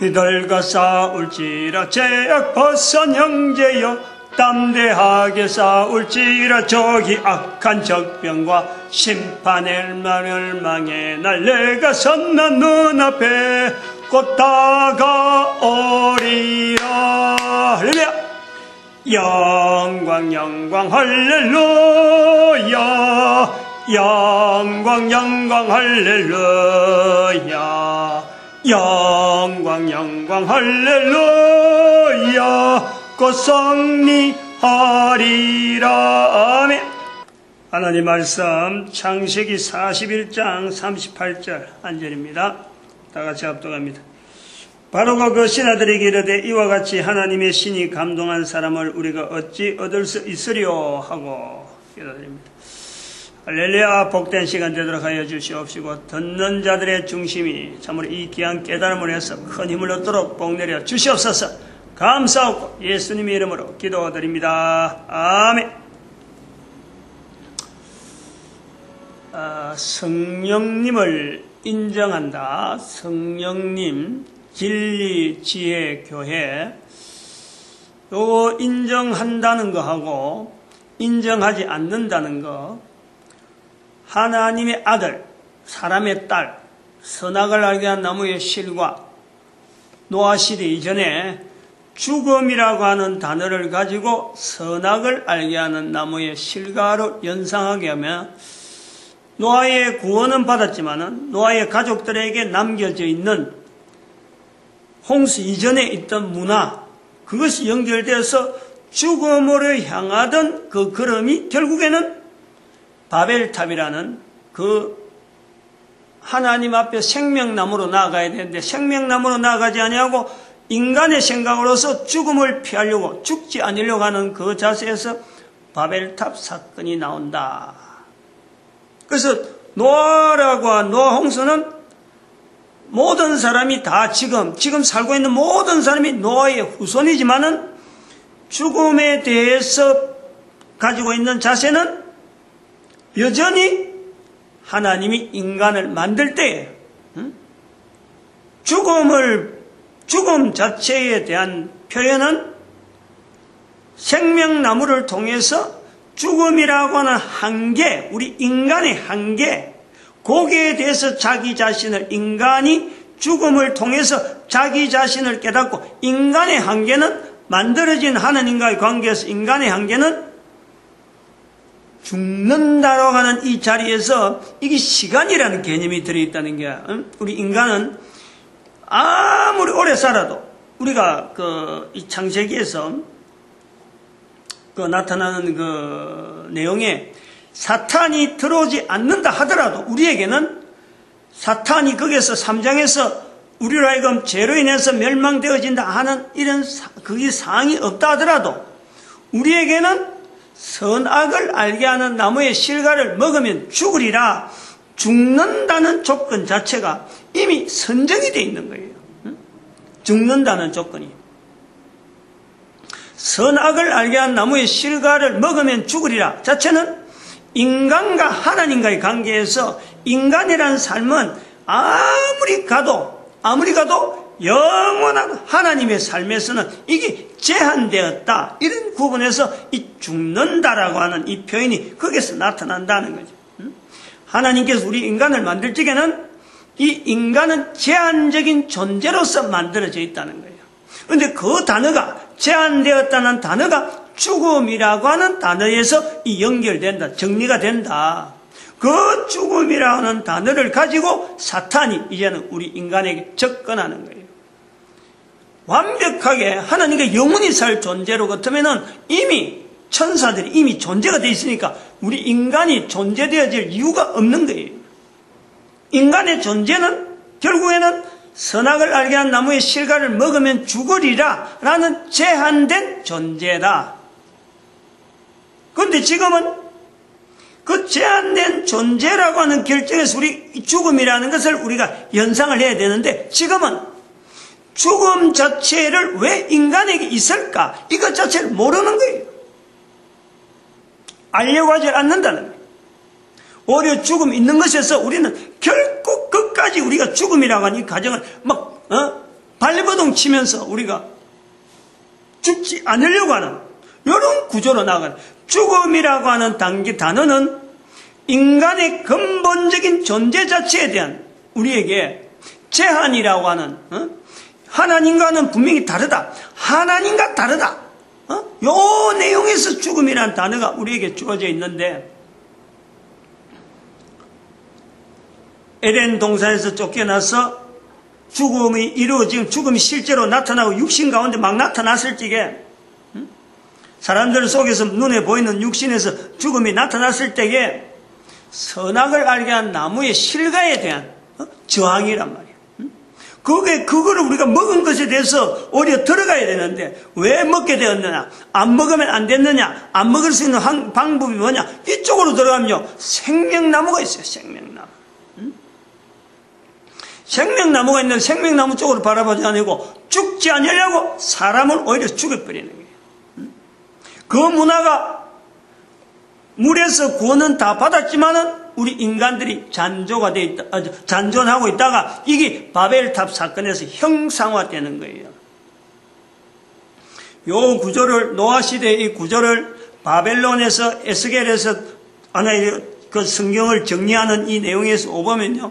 이들과 싸울지라 죄악 벗은 형제여 담대하게 싸울지라 저기 악한 적병과 심판의 멸망의 날 내가 선나 눈앞에 곧 다가오리라. 할렐루야. 영광 영광 할렐루야. 영광 영광 할렐루야. 영광 영광 할렐루야. 곧 승리하리라. 아멘. 하나님 말씀 창세기 41장 38절 한 절입니다. 다같이 합독합니다. 바로가 그 신하들에게 이르되 이와 같이 하나님의 신이 감동한 사람을 우리가 어찌 얻을 수 있으리요 하고 기도드립니다. 할렐루야. 복된 시간 되도록 하여 주시옵시고 듣는 자들의 중심이 참으로 이 귀한 깨달음을 해서 큰 힘을 얻도록 복내려 주시옵소서. 감사하고 예수님의 이름으로 기도드립니다. 아멘. 성령님을 인정한다. 성령님 진리 지혜 교회. 요거 인정한다는 거하고 인정하지 않는다는 거, 하나님의 아들, 사람의 딸, 선악을 알게 한 나무의 실과, 노아 시대 이전에 죽음이라고 하는 단어를 가지고 선악을 알게 하는 나무의 실과로 연상하게 하면 노아의 구원은 받았지만은 노아의 가족들에게 남겨져 있는 홍수 이전에 있던 문화, 그것이 연결되어서 죽음으로 향하던 그 걸음이 결국에는 바벨탑이라는 그 하나님 앞에 생명나무로 나아가야 되는데 생명나무로 나아가지 아니하고 인간의 생각으로서 죽음을 피하려고 죽지 않으려고 하는 그 자세에서 바벨탑 사건이 나온다. 그래서 노아라고 노아 홍수는 모든 사람이 다 지금 살고 있는 모든 사람이 노아의 후손이지만은 죽음에 대해서 가지고 있는 자세는 여전히 하나님이 인간을 만들 때 죽음 자체에 대한 표현은 생명나무를 통해서 죽음이라고 하는 한계, 우리 인간의 한계, 거기에 대해서 자기 자신을, 인간이 죽음을 통해서 자기 자신을 깨닫고 인간의 한계는 만들어진 하나님과의 관계에서 인간의 한계는 죽는다라고 하는 이 자리에서 이게 시간이라는 개념이 들어있다는 게, 우리 인간은 아무리 오래 살아도 우리가 이 창세기에서 나타나는 그 내용에 사탄이 들어오지 않는다 하더라도 우리에게는 사탄이 거기에서 3장에서 우리로 하여금 죄로 인해서 멸망되어진다 하는 이런 그게 사항이 없다 하더라도 우리에게는 선악을 알게 하는 나무의 실과를 먹으면 죽으리라. 죽는다는 조건 자체가 이미 선정이 되어 있는 거예요. 죽는다는 조건이. 선악을 알게 한 나무의 실과를 먹으면 죽으리라 자체는 인간과 하나님과의 관계에서 인간이라는 삶은 아무리 가도 영원한 하나님의 삶에서는 이게 제한되었다. 이런 부분에서 이 죽는다라고 하는 이 표현이 거기서 나타난다는 거죠. 하나님께서 우리 인간을 만들 적에는 이 인간은 제한적인 존재로서 만들어져 있다는 거예요. 그런데 그 단어가 제한되었다는 단어가 죽음이라고 하는 단어에서 이 연결된다. 정리가 된다. 그 죽음이라고 하는 단어를 가지고 사탄이 이제는 우리 인간에게 접근하는 거예요. 완벽하게 하나님께 영원히 살 존재로 같으면은 이미 천사들이 이미 존재가 되어 있으니까 우리 인간이 존재되어질 이유가 없는 거예요. 인간의 존재는 결국에는 선악을 알게 한 나무의 실과를 먹으면 죽으리라 라는 제한된 존재다. 그런데 지금은 그 제한된 존재라고 하는 결정에서 우리 죽음이라는 것을 우리가 연상을 해야 되는데 지금은 죽음 자체를 왜 인간에게 있을까? 이것 자체를 모르는 거예요. 알려고 하지 않는다는 거예요. 오히려 죽음 있는 것에서 우리는 결국 끝까지 우리가 죽음이라고 하는 이 가정을 막 발버둥 치면서 우리가 죽지 않으려고 하는 이런 구조로 나가는, 죽음이라고 하는 단어는 인간의 근본적인 존재 자체에 대한 우리에게 제한이라고 하는, 하나님과는 분명히 다르다, 하나님과 다르다, 요 내용에서 죽음이라는 단어가 우리에게 주어져 있는데, 에덴 동산에서 쫓겨나서 죽음이 이루어지고 죽음이 실제로 나타나고 육신 가운데 막 나타났을 적에, 사람들 속에서 눈에 보이는 육신에서 죽음이 나타났을 때에 선악을 알게 한 나무의 실과에 대한 저항이란 말이에요. 그거를 우리가 먹은 것에 대해서 오히려 들어가야 되는데 왜 먹게 되었느냐, 안 먹으면 안 됐느냐, 안 먹을 수 있는 방법이 뭐냐, 이쪽으로 들어가면요 생명나무가 있어요. 생명나무. 생명나무가 있는데 생명나무 쪽으로 바라보지 않고 죽지 않으려고 사람을 오히려 죽여버리는 거예요. 그 문화가 물에서 구원은 다 받았지만은 우리 인간들이 잔존하고 있다가 이게 바벨탑 사건에서 형상화되는 거예요. 요 구조를, 노아 시대의 이 구조를 바벨론에서 에스겔에서 하나의 그 성경을 정리하는 이 내용에서 오보면요,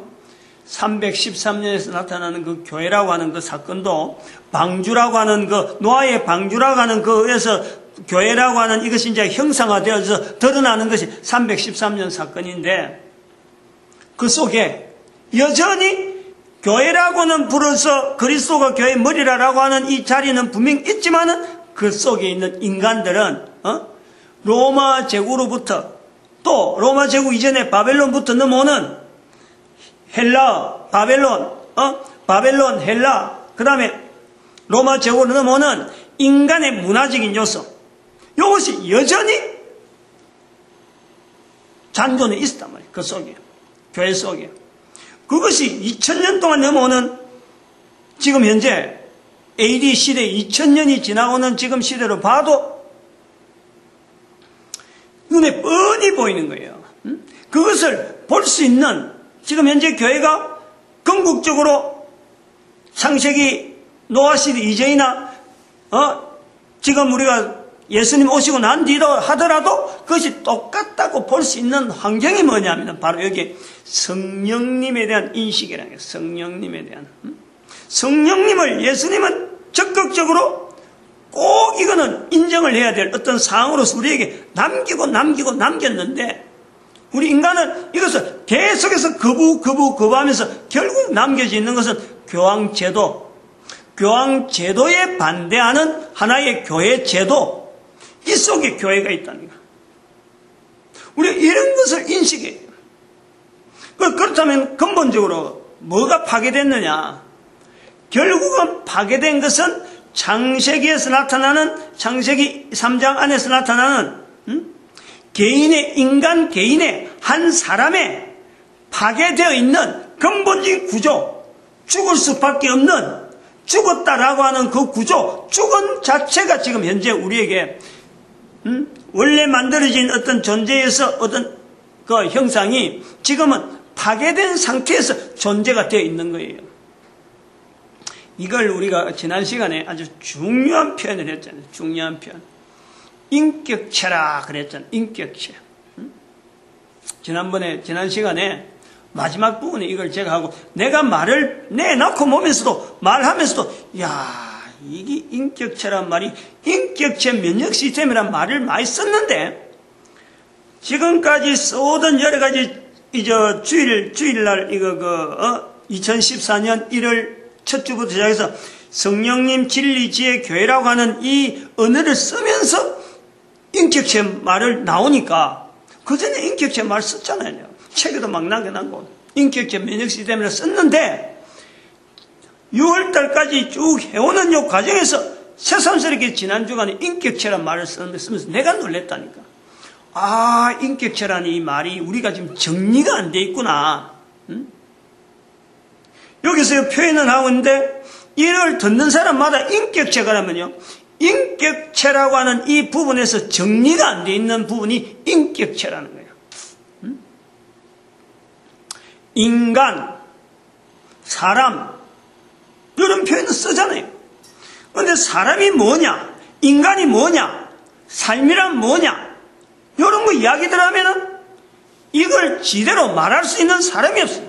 313년에서 나타나는 그 교회라고 하는 그 사건도 방주라고 하는 그 노아의 방주라고 하는 그에서 교회라고 하는 이것이 이제 형상화되어서 드러나는 것이 313년 사건인데, 그 속에 여전히 교회라고는 불어서 그리스도가 교회의 머리라고 하는 이 자리는 분명히 있지만은 그 속에 있는 인간들은 로마 제국으로부터 또 로마 제국 이전에 바벨론부터 넘어오는 헬라, 바벨론, 헬라, 그 다음에 로마 제국으로 넘어오는 인간의 문화적인 요소, 이것이 여전히 잔존해 있단 말이에요. 그 속에, 교회 속에. 그것이 2000년 동안 넘어오는 지금 현재 AD 시대 2000년이 지나오는 지금 시대로 봐도 눈에 뻔히 보이는 거예요. 그것을 볼 수 있는 지금 현재 교회가 궁극적으로 창세기 노아 시대 이전이나 지금 우리가 예수님 오시고 난 뒤로 하더라도 그것이 똑같다고 볼 수 있는 환경이 뭐냐면 바로 여기 성령님에 대한 인식이라는 거예요. 성령님에 대한. 성령님을 예수님은 적극적으로 꼭 이거는 인정을 해야 될 어떤 사항으로서 우리에게 남겼는데, 우리 인간은 이것을 계속해서 거부하면서 결국 남겨져 있는 것은 교황제도에 반대하는 하나의 교회 제도, 이 속에 교회가 있다는 거. 우리가 이런 것을 인식해야 돼요. 그렇다면 근본적으로 뭐가 파괴됐느냐? 결국은 파괴된 것은 창세기에서 나타나는, 창세기 3장 안에서 나타나는 개인의 한 사람의 파괴되어 있는 근본적인 구조, 죽을 수밖에 없는, 죽었다라고 하는 그 구조, 죽음 자체가 지금 현재 우리에게 원래 만들어진 어떤 존재에서 어떤 그 형상이 지금은 파괴된 상태에서 존재가 되어 있는 거예요. 이걸 우리가 지난 시간에 아주 중요한 표현을 했잖아요. 중요한 표현. 인격체라 그랬잖아요. 인격체. 지난 시간에 마지막 부분에 이걸 제가 하고, 내가 말을 내놓고 보면서도 말하면서도, 이게 인격체란 말이, 인격체 면역 시스템이란 말을 많이 썼는데, 지금까지 써오던 여러 가지, 주일날, 2014년 1월 첫 주부터 시작해서 성령님 진리 지혜 교회라고 하는 이 언어를 쓰면서 인격체 말을 나오니까, 그 전에 인격체 말 썼잖아요. 책에도 막 남겨놓고 인격체 면역 시스템을 썼는데 6월달까지 쭉 해오는 요 과정에서 새삼스럽게 지난 주간에 인격체란 말을 쓰면서 내가 놀랬다니까. 인격체라는 이 말이 우리가 지금 정리가 안 돼 있구나. 여기서 표현을 하고 있는데, 이를 듣는 사람마다 인격체가라면요, 인격체라고 하는 이 부분에서 정리가 안 돼 있는 부분이 인격체라는 거예요. 인간, 사람, 이런 표현을 쓰잖아요. 근데 사람이 뭐냐? 인간이 뭐냐? 삶이란 뭐냐? 이런 거 이야기들 하면은 이걸 지대로 말할 수 있는 사람이 없어요.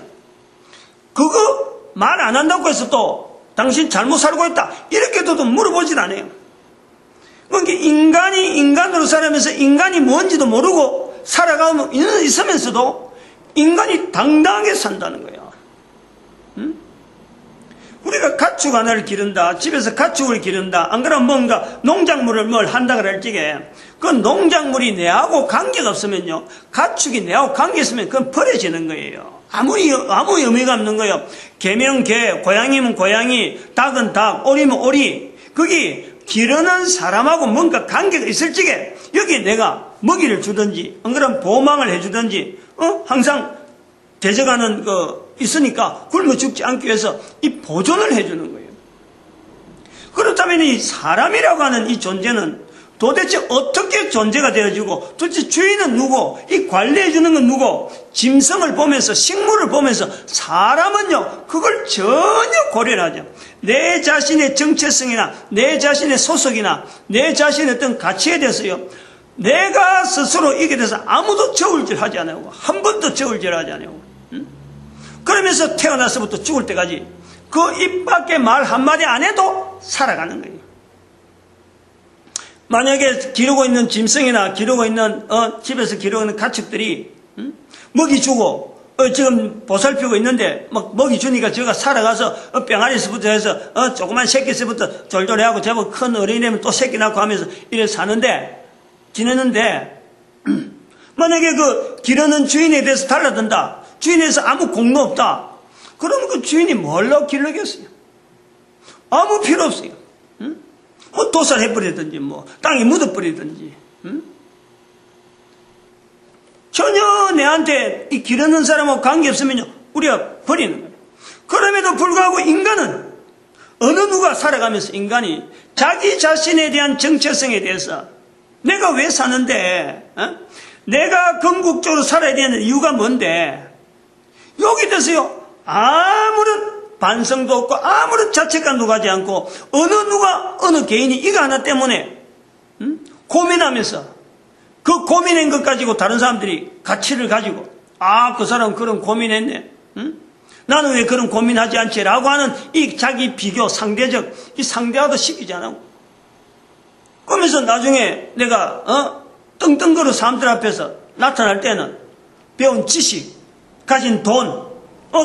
그거 말 안 한다고 해서 또 당신 잘못 살고 있다 이렇게도 물어보질 않아요. 그러니까 인간이 인간으로 살아가면서 인간이 뭔지도 모르고 살아가면 있으면서도 인간이 당당하게 산다는 거예요. 우리가 가축 하나를 기른다, 집에서 가축을 기른다, 안 그러면 뭔가 농작물을 뭘 한다 그럴 적에 그 농작물이 내하고 관계가 없으면요, 가축이 내하고 관계 있으면 그건 버려지는 거예요. 아무 의미가 없는 거예요. 개면 개, 고양이면 고양이, 닭은 닭, 오리면 오리. 거기 기르는 사람하고 뭔가 관계가 있을 적에 여기 내가 먹이를 주든지, 안 그러면 보호망을 해주든지, 항상 대적하는 있으니까 굶어 죽지 않기 위해서 이 보존을 해주는 거예요. 그렇다면 이 사람이라고 하는 이 존재는 도대체 어떻게 존재가 되어지고 도대체 주인은 누구, 이 관리해주는 건 누구, 짐승을 보면서 식물을 보면서 사람은요 그걸 전혀 고려를 하죠. 내 자신의 정체성이나 내 자신의 소속이나 내 자신의 어떤 가치에 대해서요 내가 스스로 이게 돼서 아무도 저울질하지 않아요. 한 번도 저울질하지 않아요. 그러면서 태어나서부터 죽을 때까지 그 입 밖에 말 한마디 안 해도 살아가는 거예요. 만약에 기르고 있는 짐승이나 기르고 있는 집에서 기르고 있는 가축들이 먹이 주고 지금 보살피고 있는데 막 먹이 주니까 저가 살아가서 병아리서부터 해서 조그만 새끼서부터 졸졸해하고 제법 큰 어린이 되면 또 새끼 낳고 하면서 이래 사는데 지내는데 만약에 그 기르는 주인에 대해서 달라든다, 주인에서 아무 공로 없다, 그러면 그 주인이 뭘로 기르겠어요? 아무 필요 없어요. 뭐 도살해버리든지 뭐 땅에 묻어버리든지 전혀 내한테 이 기르는 사람하고 관계없으면요 우리가 버리는 거예요. 그럼에도 불구하고 인간은 어느 누가 살아가면서 인간이 자기 자신에 대한 정체성에 대해서 내가 왜 사는데, 내가 건국적으로 살아야 되는 이유가 뭔데, 여기 대해서요 아무런 반성도 없고 아무런 자책감도 가지 않고 어느 개인이 이거 하나 때문에 고민하면서 그 고민한 것 가지고 다른 사람들이 가치를 가지고 그 사람은 그런 고민했네, 나는 왜 그런 고민하지 않지 라고 하는 이 자기 비교 상대적 이 상대화도 시키지 않고 그러면서 나중에 내가 떵떵거려 사람들 앞에서 나타날 때는 배운 지식, 가진 돈,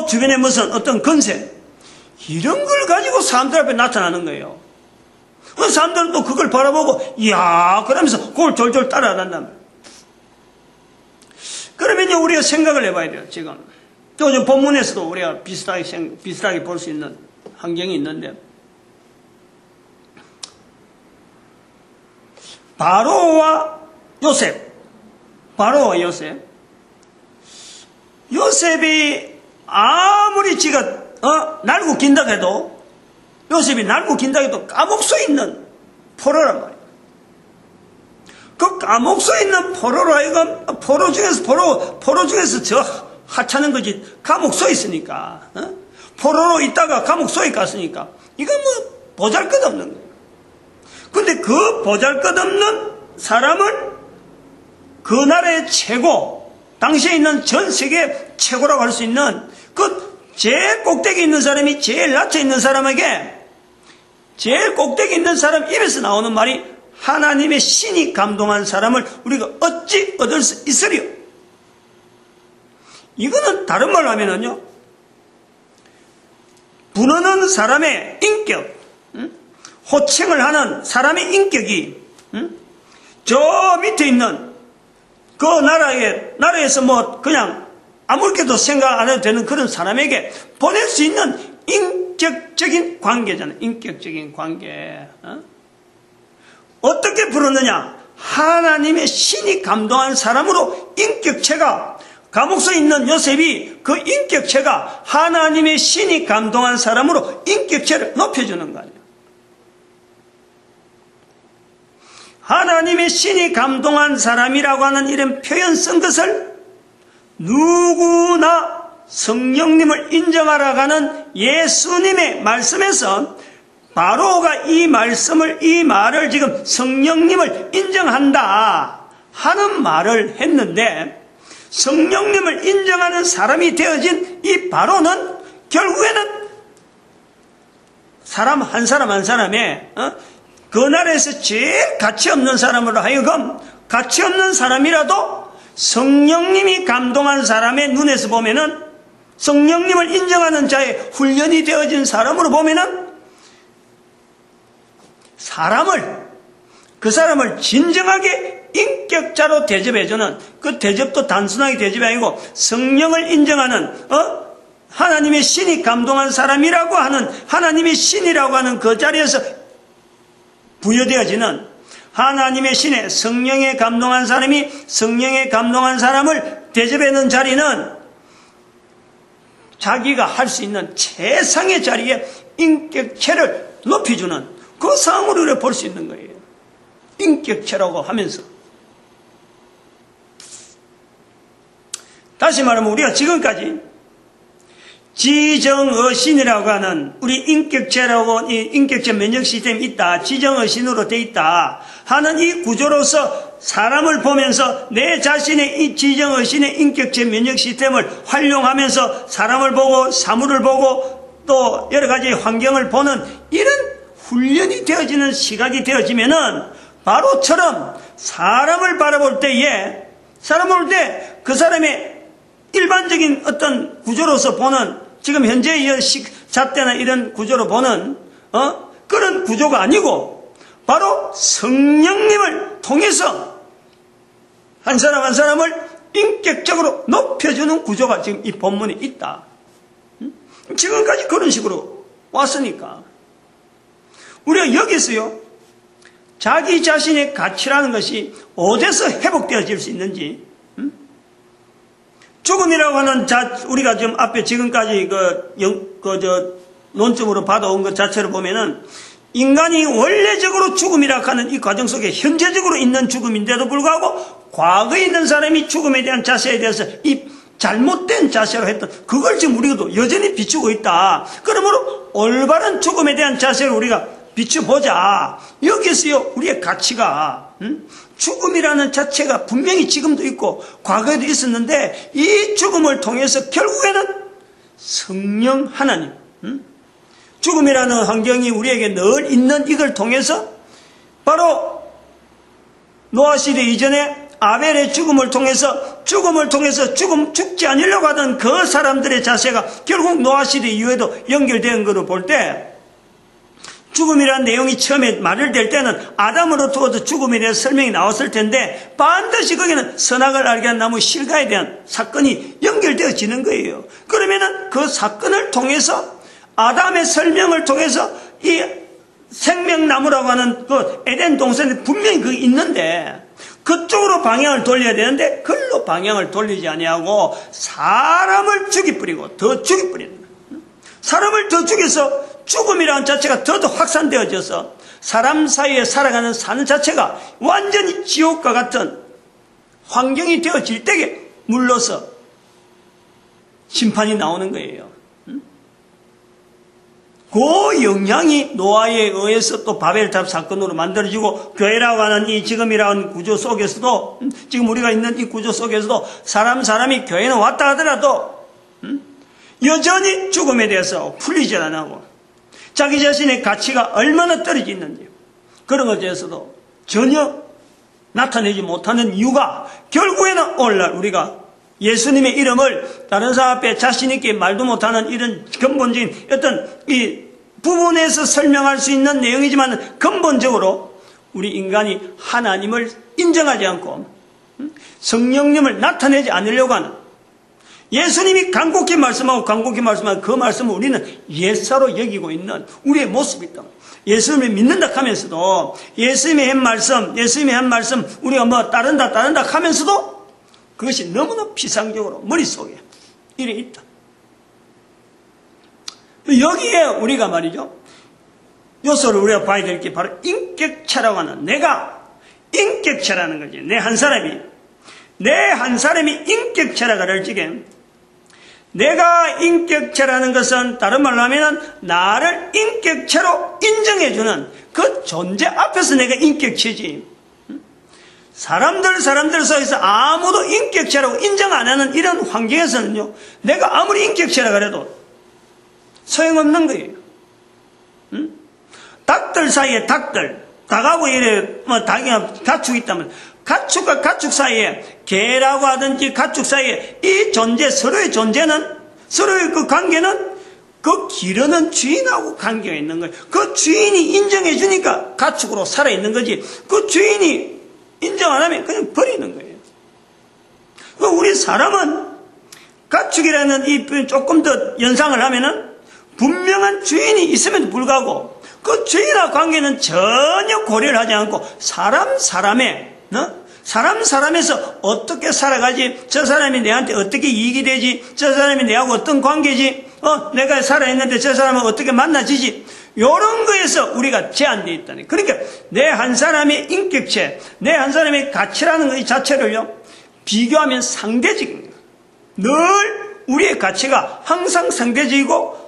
주변에 무슨 어떤 건세 이런 걸 가지고 사람들 앞에 나타나는 거예요. 그 사람들은 또 그걸 바라보고 이야 그러면서 그걸 졸졸 따라간단 말이에요. 그러면요 우리가 생각을 해봐야 돼요. 지금 또 본문에서도 우리가 비슷하게 볼 수 있는 환경이 있는데 바로와 요셉, 요셉이 아무리 지가 날고 긴다 해도 요셉이 날고 긴다 해도 감옥소에 있는 포로란 말이에요. 그 감옥소에 있는 포로로 하여금 포로 중에서 저 하찮은 거지 감옥소에 있으니까 포로로 있다가 감옥소에 갔으니까 이건 뭐 보잘것없는 거예요. 근데 그 보잘것없는 사람을 그 나라의 최고, 당시에 있는 전 세계 최고라고 할 수 있는 그 제일 꼭대기 있는 사람이 제일 낮에 있는 사람에게 제일 꼭대기 있는 사람 입에서 나오는 말이 하나님의 신이 감동한 사람을 우리가 어찌 얻을 수 있으리요? 이거는 다른 말로 하면은요 부르는 사람의 인격, 호칭을 하는 사람의 인격이 저 밑에 있는 그 나라에서 뭐 그냥 아무렇게도 생각 안 해도 되는 그런 사람에게 보낼 수 있는 인격적인 관계잖아요. 인격적인 관계. 어떻게 부르느냐? 하나님의 신이 감동한 사람으로 인격체가 감옥소에 있는 요셉이 그 인격체가 하나님의 신이 감동한 사람으로 인격체를 높여주는 거예요. 하나님의 신이 감동한 사람이라고 하는 이런 표현 쓴 것을 누구나 성령님을 인정하러 가는 예수님의 말씀에서 바로가 이 말을 지금 성령님을 인정한다 하는 말을 했는데, 성령님을 인정하는 사람이 되어진 이 바로는 결국에는 사람 한 사람에 그 나라에서 제일 가치 없는 사람으로 하여금 가치 없는 사람이라도 성령님이 감동한 사람의 눈에서 보면은, 성령님을 인정하는 자의 훈련이 되어진 사람으로 보면은 그 사람을 진정하게 인격자로 대접해주는, 그 대접도 단순하게 대접이 아니고 성령을 인정하는 하나님의 신이 감동한 사람이라고 하는, 하나님의 신이라고 하는 그 자리에서 부여되어지는 하나님의 신의 성령에 감동한 사람이 성령에 감동한 사람을 대접하는 자리는 자기가 할 수 있는 최상의 자리에 인격체를 높여주는 그 상황으로 우리가 볼 수 있는 거예요. 인격체라고 하면서. 다시 말하면 우리가 지금까지 지정어신이라고 하는 우리 인격체라고, 이 인격체 면역 시스템이 있다, 지정어신으로 돼 있다 하는 이 구조로서 사람을 보면서 내 자신의 이 지정어신의 인격체 면역 시스템을 활용하면서 사람을 보고 사물을 보고 또 여러 가지 환경을 보는 이런 훈련이 되어지는 시각이 되어지면은, 바로처럼 사람을 바라볼 때에, 사람을 볼 때 그 사람의 일반적인 어떤 구조로서 보는, 지금 현재의 잣대나 이런 구조로 보는 그런 구조가 아니고, 바로 성령님을 통해서 한 사람 한 사람을 인격적으로 높여주는 구조가 지금 이 본문에 있다. 지금까지 그런 식으로 왔으니까 우리가 여기서요, 자기 자신의 가치라는 것이 어디서 회복되어질 수 있는지, 죽음이라고 하는 우리가 지금 앞에 지금까지 논점으로 받아온 것 자체를 보면은, 인간이 원래적으로 죽음이라고 하는 이 과정 속에 현재적으로 있는 죽음인데도 불구하고 과거에 있는 사람이 죽음에 대한 자세에 대해서 이 잘못된 자세로 했던 그걸 지금 우리도 여전히 비추고 있다. 그러므로 올바른 죽음에 대한 자세를 우리가 비춰보자. 여기서요, 우리의 가치가 죽음이라는 자체가 분명히 지금도 있고 과거에도 있었는데, 이 죽음을 통해서 결국에는 성령 하나님, 죽음이라는 환경이 우리에게 늘 있는 이걸 통해서 바로 노아 시대 이전에 아벨의 죽음을 통해서 죽지 않으려고 하던 그 사람들의 자세가 결국 노아 시대 이후에도 연결된 것을 볼 때, 죽음이라는 내용이 처음에 말을 될 때는 아담으로 두어도 죽음에 대해서 설명이 나왔을 텐데, 반드시 거기는 선악을 알게 한 나무 실과에 대한 사건이 연결되어지는 거예요. 그러면은 그 사건을 통해서, 아담의 설명을 통해서 이 생명나무라고 하는 그 에덴 동산에 분명히 그게 있는데, 그쪽으로 방향을 돌려야 되는데 그걸로 방향을 돌리지 아니하고 사람을 죽이뿌리고 더 죽이뿌리는 거예요. 사람을 더 죽여서 죽음이라는 자체가 더더 확산되어져서 사람 사이에 살아가는 사는 자체가 완전히 지옥과 같은 환경이 되어질 때에 물러서 심판이 나오는 거예요. 그 영향이 노아에 의해서 또 바벨탑 사건으로 만들어지고, 교회라고 하는 이 지금이라는 구조 속에서도, 지금 우리가 있는 이 구조 속에서도 사람이 교회는 왔다 하더라도 여전히 죽음에 대해서 풀리지 않고 자기 자신의 가치가 얼마나 떨어져 있는지, 그런 것에 대해서도 전혀 나타내지 못하는 이유가, 결국에는 오늘날 우리가 예수님의 이름을 다른 사람 앞에 자신있게 말도 못하는 이런 근본적인 어떤 이 부분에서 설명할 수 있는 내용이지만, 근본적으로 우리 인간이 하나님을 인정하지 않고 성령님을 나타내지 않으려고 하는, 예수님이 간곡히 말씀하고 그 말씀을 우리는 예사로 여기고 있는 우리의 모습이 있다. 예수님을 믿는다 하면서도 예수님의 한 말씀 우리가 뭐 따른다 하면서도 그것이 너무나 피상적으로 머릿속에 이래 있다. 여기에 우리가 말이죠, 요소를 우리가 봐야 될 게 바로 인격체라고 하는, 내가 인격체라는 거지. 내 한 사람이 인격체라고 할 적에 내가 인격체라는 것은 다른 말로 하면 나를 인격체로 인정해주는 그 존재 앞에서 내가 인격체지. 사람들 사이에서 아무도 인격체라고 인정 안 하는 이런 환경에서는요, 내가 아무리 인격체라 그래도 소용없는 거예요. 닭들 사이에 닭하고 이래 닭이 가축이 있다면 가축과 가축 사이에, 개라고 하든지 가축 사이에 이 존재, 서로의 존재는, 서로의 그 관계는 그 기르는 주인하고 관계가 있는 거예요. 그 주인이 인정해 주니까 가축으로 살아있는 거지, 그 주인이 인정 안 하면 그냥 버리는 거예요. 우리 사람은 가축이라는 이 조금 더 연상을 하면은 분명한 주인이 있음에도 불구하고 그 주인과 관계는 전혀 고려를 하지 않고 사람에서 어떻게 살아가지, 저 사람이 내한테 어떻게 이익이 되지, 저 사람이 내하고 어떤 관계지, 내가 살아있는데 저 사람은 어떻게 만나지지, 요런 거에서 우리가 제한되어 있다니. 그러니까 내 한 사람의 인격체, 내 한 사람의 가치라는 것 자체를요, 비교하면 상대적인 거예요. 늘 우리의 가치가 항상 상대적이고,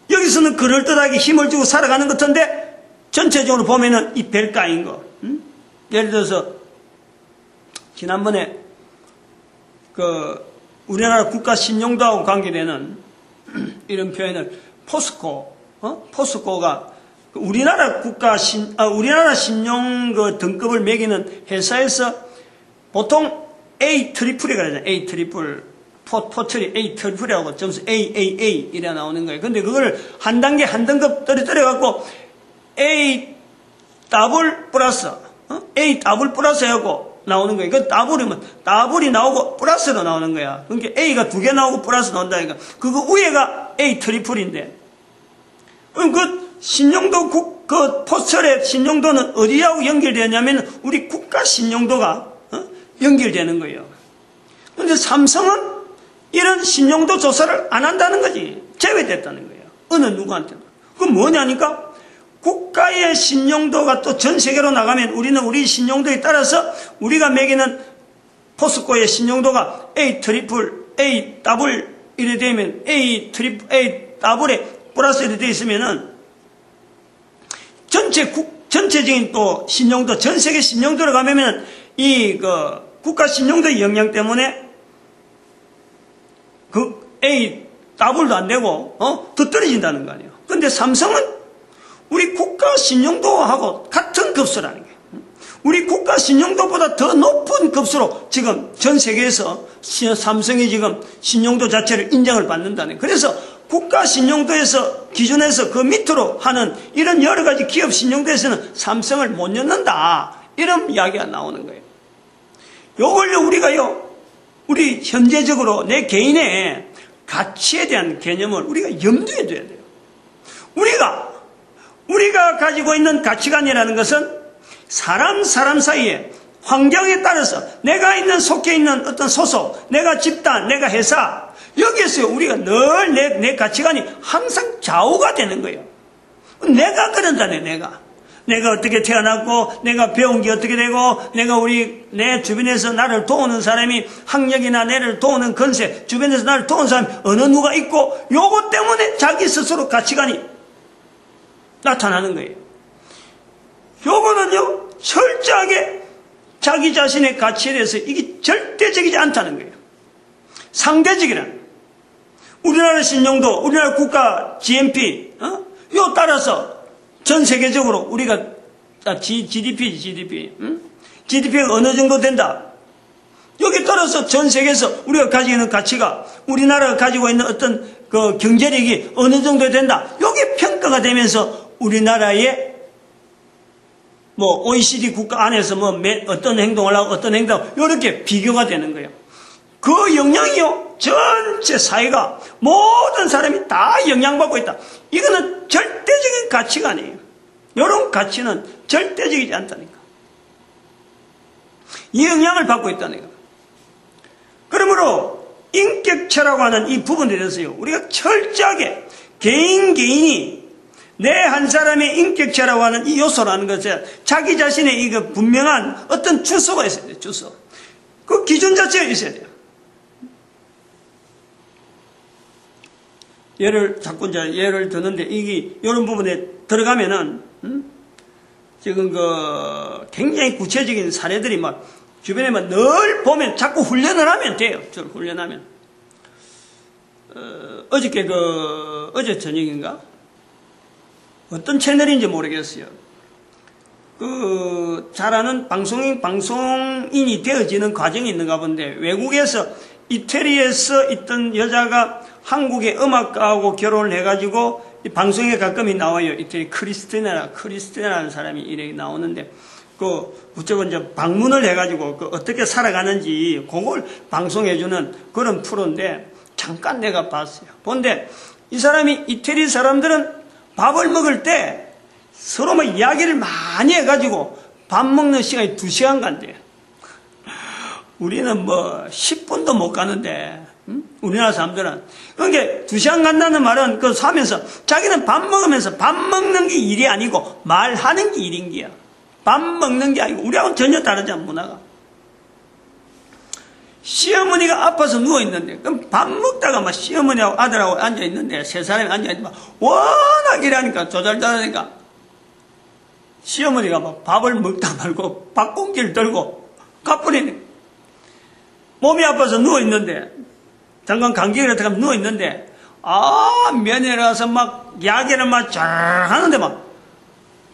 여기서는 그럴듯하게 힘을 주고 살아가는 것 같은데 전체적으로 보면은 이 별가인 거. 예를 들어서 지난번에 우리나라 국가 신용도하고 관계되는 이런 표현을 포스코가 우리나라 우리나라 신용 등급을 매기는 회사에서 보통 A 트리플이라고 하잖아요. A 트리플. 포트리 A 트리플이라고 점수 AAA 이래 나오는 거예요. 근데 그걸 한 단계 한 등급 떨어뜨려갖고 A 더블 플러스, A 더블 플러스 하고 나오는 거예요. 그 더블이 나오고 플러스로 나오는 거야. 그러니까 A가 2개 나오고 플러스 나온다니까. 그거 위에가 A 트리플인데. 그럼 그 신용도 그 포스철의 신용도는 어디하고 연결되냐면 우리 국가 신용도가 연결되는 거예요. 근데 삼성은 이런 신용도 조사를 안 한다는 거지. 제외됐다는 거예요. 어느 누구한테는. 그건 뭐냐니까 국가의 신용도가 또 전 세계로 나가면 우리는 우리 신용도에 따라서 우리가 매기는 포스코의 신용도가 A 트리플, A 더블 이래 되면 A 트리플, A 더블에 플러스 이래 돼 있으면은 전체적인 또 신용도, 전 세계 신용도로 가면은 국가 신용도의 영향 때문에 A 더블도 안 되고, 더 떨어진다는 거 아니에요. 근데 삼성은 우리 국가 신용도하고 같은 급수라는 거예요. 우리 국가 신용도보다 더 높은 급수로 지금 전 세계에서 삼성이 지금 신용도 자체를 인정을 받는다는 거예요. 그래서 국가 신용도에서 기준에서 그 밑으로 하는 이런 여러 가지 기업 신용도에서는 삼성을 못 넣는다. 이런 이야기가 나오는 거예요. 요걸요, 우리 현재적으로 내 개인의 가치에 대한 개념을 우리가 염두에 둬야 돼요. 우리가 가지고 있는 가치관이라는 것은 사람 사이에 환경에 따라서 내가 속해 있는 어떤 소속, 내가 집단, 내가 회사, 여기에서 우리가 늘 내 가치관이 항상 좌우가 되는 거예요. 내가 그런다네, 내가 어떻게 태어났고, 내가 배운 게 어떻게 되고, 내 주변에서 나를 도우는 사람이, 학력이나 나를 도우는 건세, 주변에서 나를 도우는 사람이 어느 누가 있고, 요것 때문에 자기 스스로 가치관이 나타나는 거예요. 요거는요, 철저하게 자기 자신의 가치에 대해서 이게 절대적이지 않다는 거예요. 상대적이라는 거예요. 우리나라 신용도, 우리나라 국가 GNP, 요 따라서 전 세계적으로 우리가 GDP가 어느 정도 된다. 여기 따라서 전 세계에서 우리가 가지고 있는 가치가 우리나라가 가지고 있는 어떤 그 경제력이 어느 정도 된다. 여기 평가가 되면서 우리나라의 OECD 국가 안에서 어떤 행동을 하고 어떤 행동 이렇게 비교가 되는 거예요. 그 영향이요, 전체 사회가 모든 사람이 다 영향받고 있다. 이거는 절대적인 가치가 아니에요. 이런 가치는 절대적이지 않다니까. 이 영향을 받고 있다니까. 그러므로 인격체라고 하는 이 부분에 대해서요, 우리가 철저하게 개인이 내 한 사람의 인격체라고 하는 이 요소라는 것은 자기 자신의 이거 분명한 어떤 주소가 있어야 돼요. 주소. 그 기준 자체가 있어야 돼요. 자꾸 이제 예를 드는데, 이런 부분에 들어가면은, 지금 굉장히 구체적인 사례들이 주변에 늘 보면 자꾸 훈련을 하면 돼요. 훈련하면. 어저께 어제 저녁인가? 어떤 채널인지 모르겠어요. 잘 아는 방송인이 되어지는 과정이 있는가 본데, 외국에서 이태리에서 있던 여자가 한국의 음악가하고 결혼을 해가지고 방송에 가끔이 나와요. 이태리 크리스티나라는 사람이 이렇게 나오는데, 무조건 이제 방문을 해가지고 어떻게 살아가는지 그걸 방송해주는 그런 프로인데, 잠깐 내가 봤어요. 본데 이 사람이, 이태리 사람들은 밥을 먹을 때 서로 이야기를 많이 해가지고 밥 먹는 시간이 2시간 간대요. 우리는 10분도 못 가는데, 우리나라 사람들은. 그러니까 2시간 간다는 말은 하면서 자기는 밥 먹으면서 밥 먹는 게 일이 아니고 말하는 게 일인 게야. 밥 먹는 게 아니고, 우리하고는 전혀 다르잖아, 문화가. 시어머니가 아파서 누워있는데, 그럼 밥 먹다가 시어머니하고 아들하고 앉아있는데, 세 사람이 앉아있는데, 워낙 일하니까, 조잘조잘하니까, 시어머니가 밥을 먹다 말고 밥공기를 들고 가버리네. 몸이 아파서 누워있는데, 잠깐 감기가 그렇다고 하면 누워있는데, 며느리라서 야기를 잘 하는데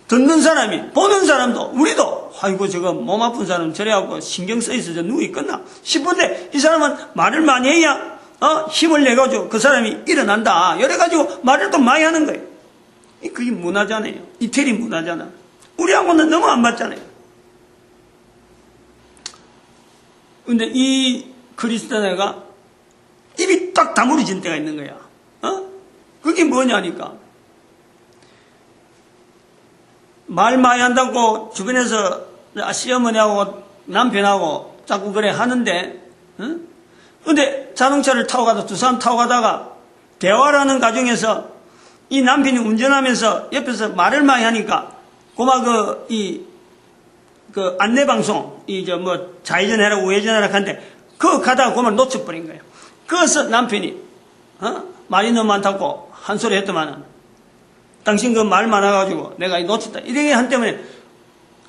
듣는 사람이, 보는 사람도, 우리도, 아이고, 몸 아픈 사람 저래갖고 신경 써있어, 누워있겠나 싶은데, 이 사람은 말을 많이 해야, 힘을 내가지고 그 사람이 일어난다. 이래가지고 말을 또 많이 하는 거예요. 그게 문화잖아요. 이태리 문화잖아. 우리하고는 너무 안 맞잖아요. 근데 이 크리스티나가 입이 딱 다물어진 때가 있는 거야. 그게 뭐냐니까. 말 많이 한다고 주변에서 시어머니하고 남편하고 자꾸 그래 하는데, 근데 자동차를 타고 가다, 두 사람 타고 가다가 대화를 하는 과정에서 이 남편이 운전하면서 옆에서 말을 많이 하니까, 안내방송, 좌회전해라, 우회전해라 하는데, 가다가 그만 놓쳐버린 거예요. 그래서 남편이, 말이 너무 많다고 한 소리 했더만은, 당신 말 많아가지고 내가 놓쳤다. 이렇게 한 때문에,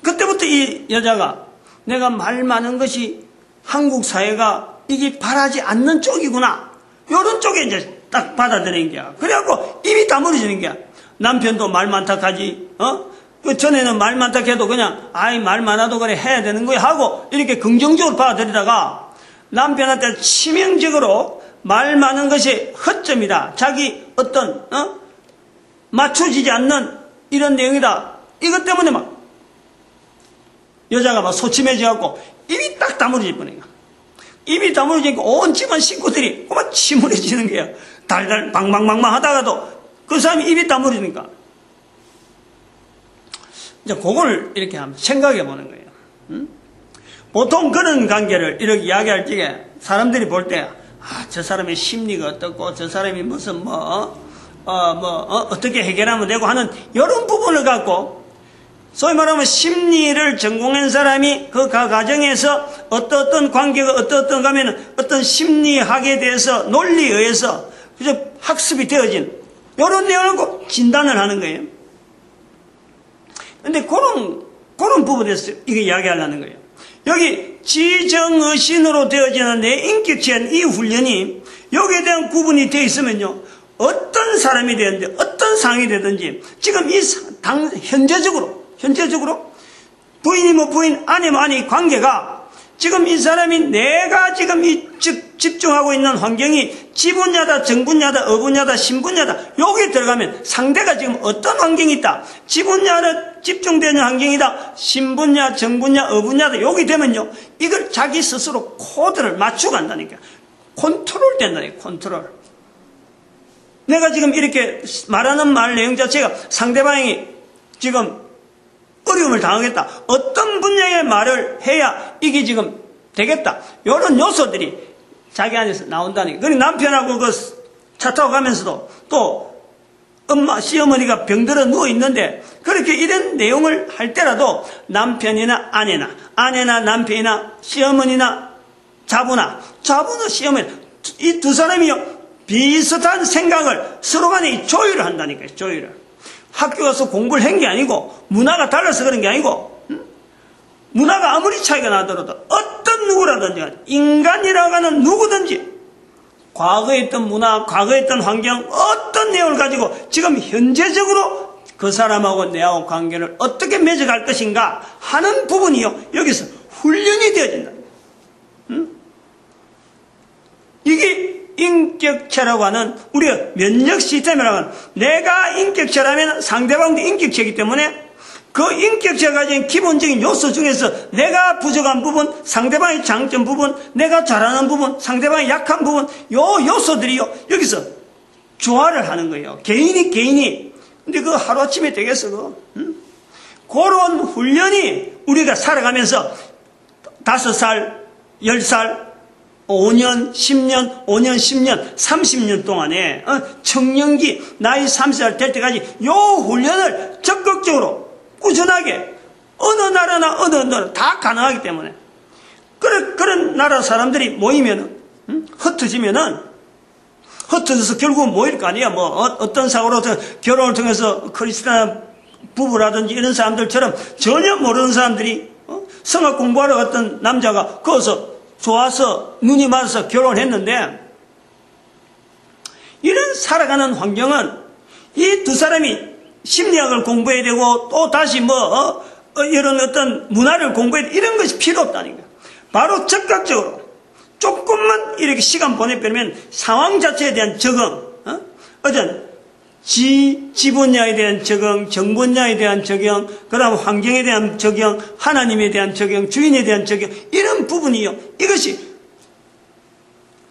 그때부터 이 여자가 내가 말 많은 것이 한국 사회가 이게 바라지 않는 쪽이구나. 요런 쪽에 이제 딱 받아들인 거야. 그래갖고 입이 다물어지는 거야. 남편도 말 많다 하지, 전에는 말 많다 해도 그냥, 말 많아도 그래 해야 되는 거야 하고 이렇게 긍정적으로 받아들이다가 남편한테 치명적으로 말 많은 것이 허점이다. 자기 어떤, 맞춰지지 않는 이런 내용이다. 이것 때문에 여자가 소침해져갖고 입이 딱 다물어질 뻔해요. 입이 다물어지니까 온 집안 식구들이 그만 침울해지는 거야. 달달 방방방방 하다가도 그 사람이 입이 다물어지니까. 이제 그걸 이렇게 한번 생각해 보는 거예요. 보통 그런 관계를 이렇게 이야기할 적에 사람들이 볼 때, 저 사람의 심리가 어떻고, 저 사람이 무슨 어떻게 해결하면 되고 하는 이런 부분을 갖고, 소위 말하면 심리를 전공한 사람이 그 과정에서 어떤 관계가 어떤 가면은 어떤 심리학에 대해서 논리에 의해서 그저 학습이 되어진 이런 내용을 갖고 진단을 하는 거예요. 근데 그런 부분에서 이거 이야기하려는 거예요. 여기 지정의신으로 되어지는 내 인격 제한 이 훈련이 여기에 대한 구분이 되어 있으면요, 어떤 사람이 되든지 어떤 상황이 되든지 지금 현재적으로 부인이 부인, 아내면 아내 관계가 지금 이 사람이 내가 지금 집중하고 있는 환경이 지분야다, 정분야다, 어분야다, 신분야다, 여기에 들어가면 상대가 지금 어떤 환경이 있다, 지분야를 집중되는 환경이다, 신분야, 정분야, 어분야다, 여기 되면요, 이걸 자기 스스로 코드를 맞추고 간다니까. 컨트롤 된다니까, 컨트롤. 내가 지금 이렇게 말하는 말 내용 자체가 상대방이 지금 어려움을 당하겠다. 어떤 분야의 말을 해야 이게 지금 되겠다. 이런 요소들이 자기 안에서 나온다니. 그러니까 남편하고 차 타고 가면서도 또 시어머니가 병들어 누워 있는데 그렇게 이런 내용을 할 때라도 남편이나 아내나 남편이나 시어머니나 자부나 시어머니 이 두 사람이요, 비슷한 생각을 서로 간에 조율을 한다니까요. 조율을. 학교 가서 공부를 한 게 아니고 문화가 달라서 그런 게 아니고 문화가 아무리 차이가 나더라도 어떤 누구라든지 인간이라고 하는 누구든지 과거에 있던 문화, 과거에 있던 환경, 어떤 내용을 가지고 지금 현재적으로 그 사람하고 내하고 관계를 어떻게 맺어갈 것인가 하는 부분이요. 여기서 훈련이 되어진다. 이게 인격체라고 하는 우리가 면역 시스템이라고 하는 내가 인격체라면 상대방도 인격체이기 때문에 그 인격체가 가진 기본적인 요소 중에서 내가 부족한 부분, 상대방의 장점 부분, 내가 잘하는 부분, 상대방의 약한 부분, 요 요소들이요. 여기서 조화를 하는 거예요. 개인이. 근데 그거 하루아침에 되겠어, 그거? 그런 훈련이 우리가 살아가면서 5살, 10살, 5년, 10년, 5년, 10년, 30년 동안에 청년기, 나이 30살 될 때까지 요 훈련을 적극적으로 꾸준하게 어느 나라나 어느 나라 다 가능하기 때문에 그런 나라 사람들이 모이면은 흩어져서 결국은 모일 거 아니야. 뭐 어떤 사고로 결혼을 통해서 크리스찬 부부라든지 이런 사람들처럼 전혀 모르는 사람들이 성악 공부하러 갔던 남자가 거기서 좋아서 눈이 맞아서 결혼했는데 이런 살아가는 환경은 이 두 사람이 심리학을 공부해야 되고 또 다시 이런 어떤 문화를 공부해야 돼. 이런 것이 필요 없다는 거예요. 바로 즉각적으로 조금만 이렇게 시간 보내버리면 상황 자체에 대한 적응, 어떤 지 분야에 대한 적응, 정 분야에 대한 적용, 그 다음 환경에 대한 적용, 하나님에 대한 적용, 주인에 대한 적용, 이런 부분이요. 이것이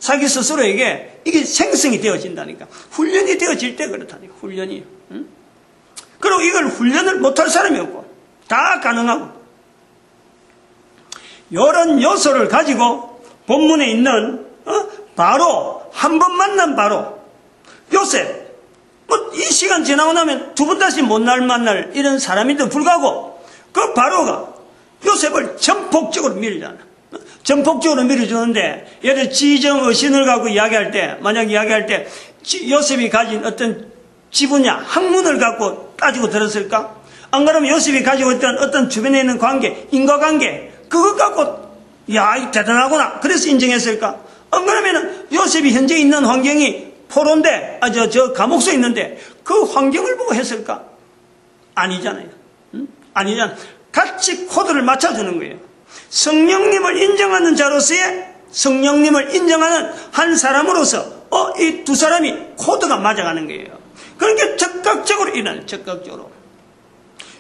자기 스스로에게 이게 생성이 되어진다니까. 훈련이 되어질 때 그렇다니까. 훈련이. 그리고 이걸 훈련을 못할 사람이 없고 다 가능하고 이런 요소를 가지고 본문에 있는 바로 한 번 만난 바로 요셉 이 시간 지나고 나면 두 번 다시 못 만날 이런 사람인데 불구하고 그 바로가 요셉을 전폭적으로 밀잖아. 전폭적으로 밀어주는데 예를 들어 지정의신을 갖고 이야기할 때 만약 이야기할 때 요셉이 가진 어떤 지분야 학문을 갖고 따지고 들었을까? 안 그러면 요셉이 가지고 있던 어떤 주변에 있는 관계, 인과관계 그것 갖고 야 대단하구나 그래서 인정했을까? 안 그러면 요셉이 현재 있는 환경이 포로인데 저 감옥소에 있는데 그 환경을 보고 했을까? 아니잖아요. 아니잖아. 같이 코드를 맞춰주는 거예요. 성령님을 인정하는 자로서의 성령님을 인정하는 한 사람으로서 이 두 사람이 코드가 맞아가는 거예요. 그러니까 적극적으로 일어나요. 적극적으로.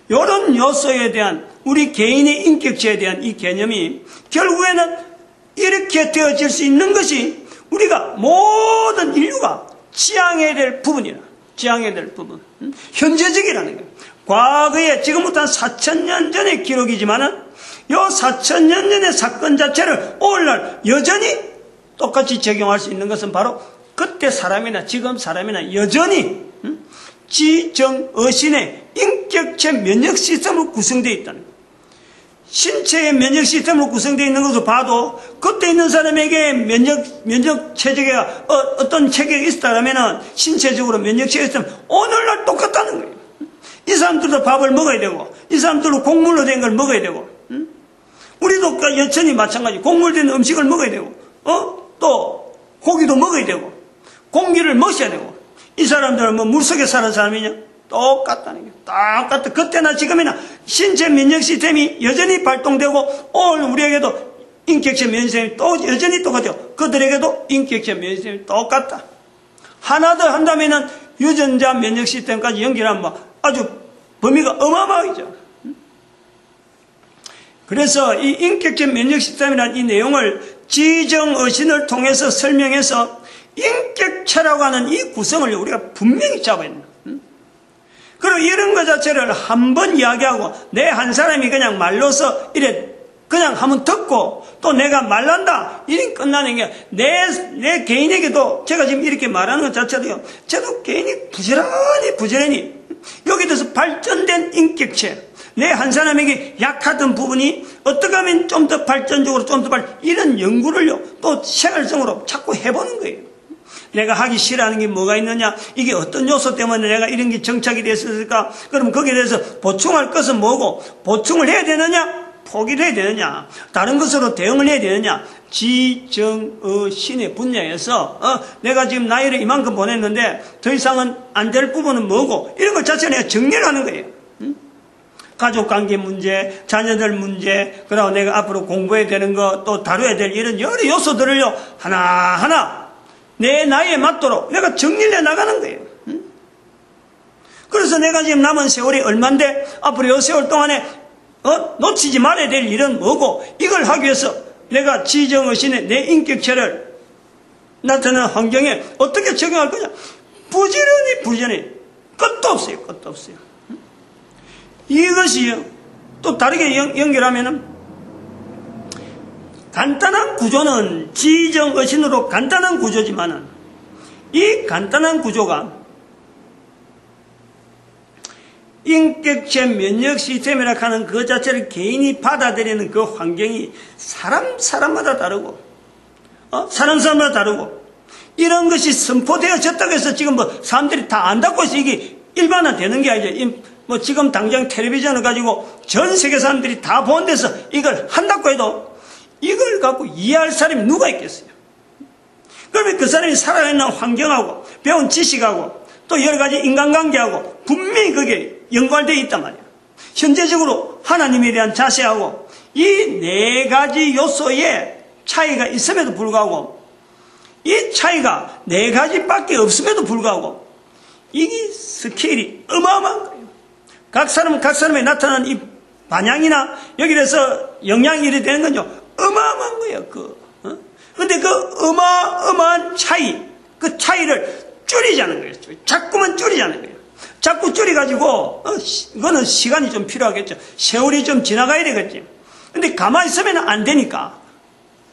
이런 요소에 대한 우리 개인의 인격체에 대한 이 개념이 결국에는 이렇게 되어질 수 있는 것이 우리가 모든 인류가 지향해야 될 부분이라. 지향해야 될 부분. 현재적이라는 거예요. 과거에 지금부터 한 4,000년 전의 기록이지만은 요 4,000년 전의 사건 자체를 오늘날 여전히 똑같이 적용할 수 있는 것은 바로 그때 사람이나 지금 사람이나 여전히 지정의신의 인격체 면역 시스템으로 구성되어 있다는 거예요. 신체의 면역 시스템으로 구성되어 있는 것을 봐도 그때 있는 사람에게 면역 체계가 어떤 체계가 있었다면 신체적으로 면역 시스템 오늘날 똑같다는 거예요. 이 사람들도 밥을 먹어야 되고 이 사람들도 곡물로 된 걸 먹어야 되고 우리도 여전히 마찬가지 곡물 된 음식을 먹어야 되고 또 고기도 먹어야 되고 공기를 마셔야 되고 이 사람들은 뭐 물속에 사는 사람이냐? 똑같다는 거예요. 똑같아. 그때나 지금이나 신체 면역 시스템이 여전히 발동되고 오늘 우리에게도 인격체 면역 시스템이 또 여전히 똑같아요. 그들에게도 인격체 면역 시스템이 똑같다. 하나 더 한다면은 유전자 면역 시스템까지 연결하면 아주 범위가 어마어마하죠. 그래서 이 인격체 면역 시스템이라는 이 내용을 지정의신을 통해서 설명해서 인격체라고 하는 이 구성을 우리가 분명히 잡아야 된다. 그리고 이런 것 자체를 한 번 이야기하고 내 한 사람이 그냥 말로서 이래 그냥 한번 듣고 또 내가 말란다 이런 끝나는 게 내 개인에게도 제가 지금 이렇게 말하는 것 자체도요. 저도 개인이 부지런히 여기 대해서 발전된 인격체 내 한 사람에게 약하던 부분이 어떻게 하면 좀 더 발전적으로 이런 연구를요 또 생활성으로 자꾸 해보는 거예요. 내가 하기 싫어하는 게 뭐가 있느냐? 이게 어떤 요소 때문에 내가 이런 게 정착이 됐을까? 그럼 거기에 대해서 보충할 것은 뭐고? 보충을 해야 되느냐? 포기를 해야 되느냐? 다른 것으로 대응을 해야 되느냐? 지정신의 분야에서 내가 지금 나이를 이만큼 보냈는데 더 이상은 안 될 부분은 뭐고? 이런 것 자체를 내가 정리를 하는 거예요. 가족관계 문제, 자녀들 문제, 그리고 내가 앞으로 공부해야 되는 거, 또 다뤄야 될 이런 여러 요소들을요, 하나하나 내 나이에 맞도록 내가 정리를 해 나가는 거예요. 그래서 내가 지금 남은 세월이 얼만데 앞으로 이 세월 동안에 놓치지 말아야 될 일은 뭐고, 이걸 하기 위해서 내가 지정의신의 내 인격체를 나타나는 환경에 어떻게 적용할 거냐? 부지런히 끝도 없어요. 끝도 없어요. 이것이요, 또 다르게 연결하면은, 간단한 구조는 지정의신으로 간단한 구조지만은, 이 간단한 구조가 인격체 면역 시스템이라 하는 그 자체를 개인이 받아들이는 그 환경이 사람마다 다르고, 사람마다 다르고, 이런 것이 선포되어졌다고 해서 지금 뭐 사람들이 다 안다고 해서 이게 일반화되는 게 아니죠. 뭐 지금 당장 텔레비전을 가지고 전 세계 사람들이 다 보는 데서 이걸 한다고 해도 이걸 갖고 이해할 사람이 누가 있겠어요? 그러면 그 사람이 살아있는 환경하고 배운 지식하고 또 여러 가지 인간관계하고 분명히 그게 연관되어 있단 말이에요. 현재적으로 하나님에 대한 자세하고 이 네 가지 요소의 차이가 있음에도 불구하고, 이 차이가 네 가지밖에 없음에도 불구하고 이게 스케일이 어마어마한 거예요. 각 사람에 나타나는 이 반향이나 여기에서 영향이 이래 되는 건요, 어마어마한 거예요. 근데 그 어마어마한 차이, 그 차이를 줄이자는 거예요. 자꾸만 줄이자는 거예요. 자꾸 줄여가지고, 이거는 시간이 좀 필요하겠죠. 세월이 좀 지나가야 되겠지. 근데 가만히 있으면 안 되니까,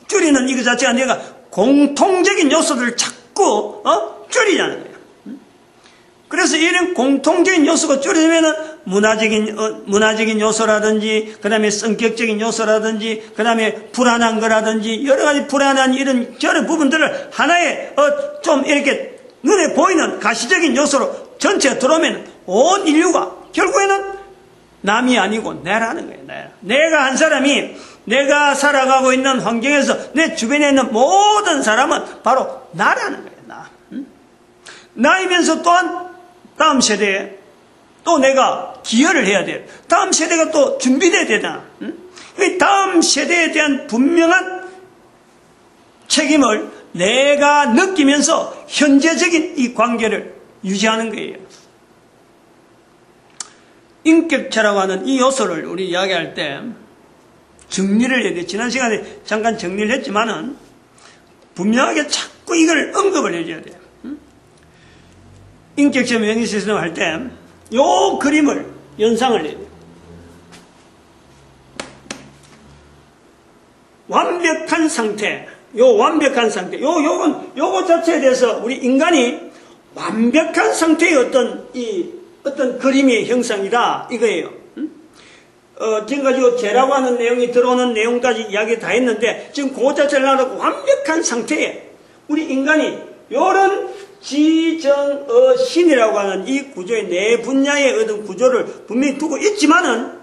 줄이는 이거 자체가 내가 공통적인 요소들을 자꾸, 줄이자는 거예요. 그래서 이런 공통적인 요소가 줄이면은 문화적인 요소라든지, 그 다음에 성격적인 요소라든지, 그 다음에 불안한 거라든지, 여러 가지 불안한 이런 여러 부분들을 하나의, 좀 이렇게 눈에 보이는 가시적인 요소로 전체가 들어오면 온 인류가 결국에는 남이 아니고 내라는 거예요. 내가 한 사람이 내가 살아가고 있는 환경에서 내 주변에 있는 모든 사람은 바로 나라는 거예요. 나이면서 또한 다음 세대에 또 내가 기여를 해야 돼요. 다음 세대가 또 준비돼야 되잖아. 다음 세대에 대한 분명한 책임을 내가 느끼면서 현재적인 이 관계를 유지하는 거예요. 인격체라고 하는 이 요소를 우리 이야기할 때 정리를 해야 돼. 지난 시간에 잠깐 정리를 했지만은 분명하게 자꾸 이걸 언급을 해줘야 돼요. 인격체 면역 시스템을 할 때 요 그림을 연상을 해야 돼요. 완벽한 상태, 요거 자체에 대해서 우리 인간이 완벽한 상태의 어떤 그림의 형상이다, 이거예요. 지금까지 제라고 하는 내용이 들어오는 내용까지 이야기 다 했는데, 지금 그 자체를 나누고 완벽한 상태에 우리 인간이 요런 지정신이라고 하는 이 구조의 네 분야의 어떤 구조를 분명히 두고 있지만은,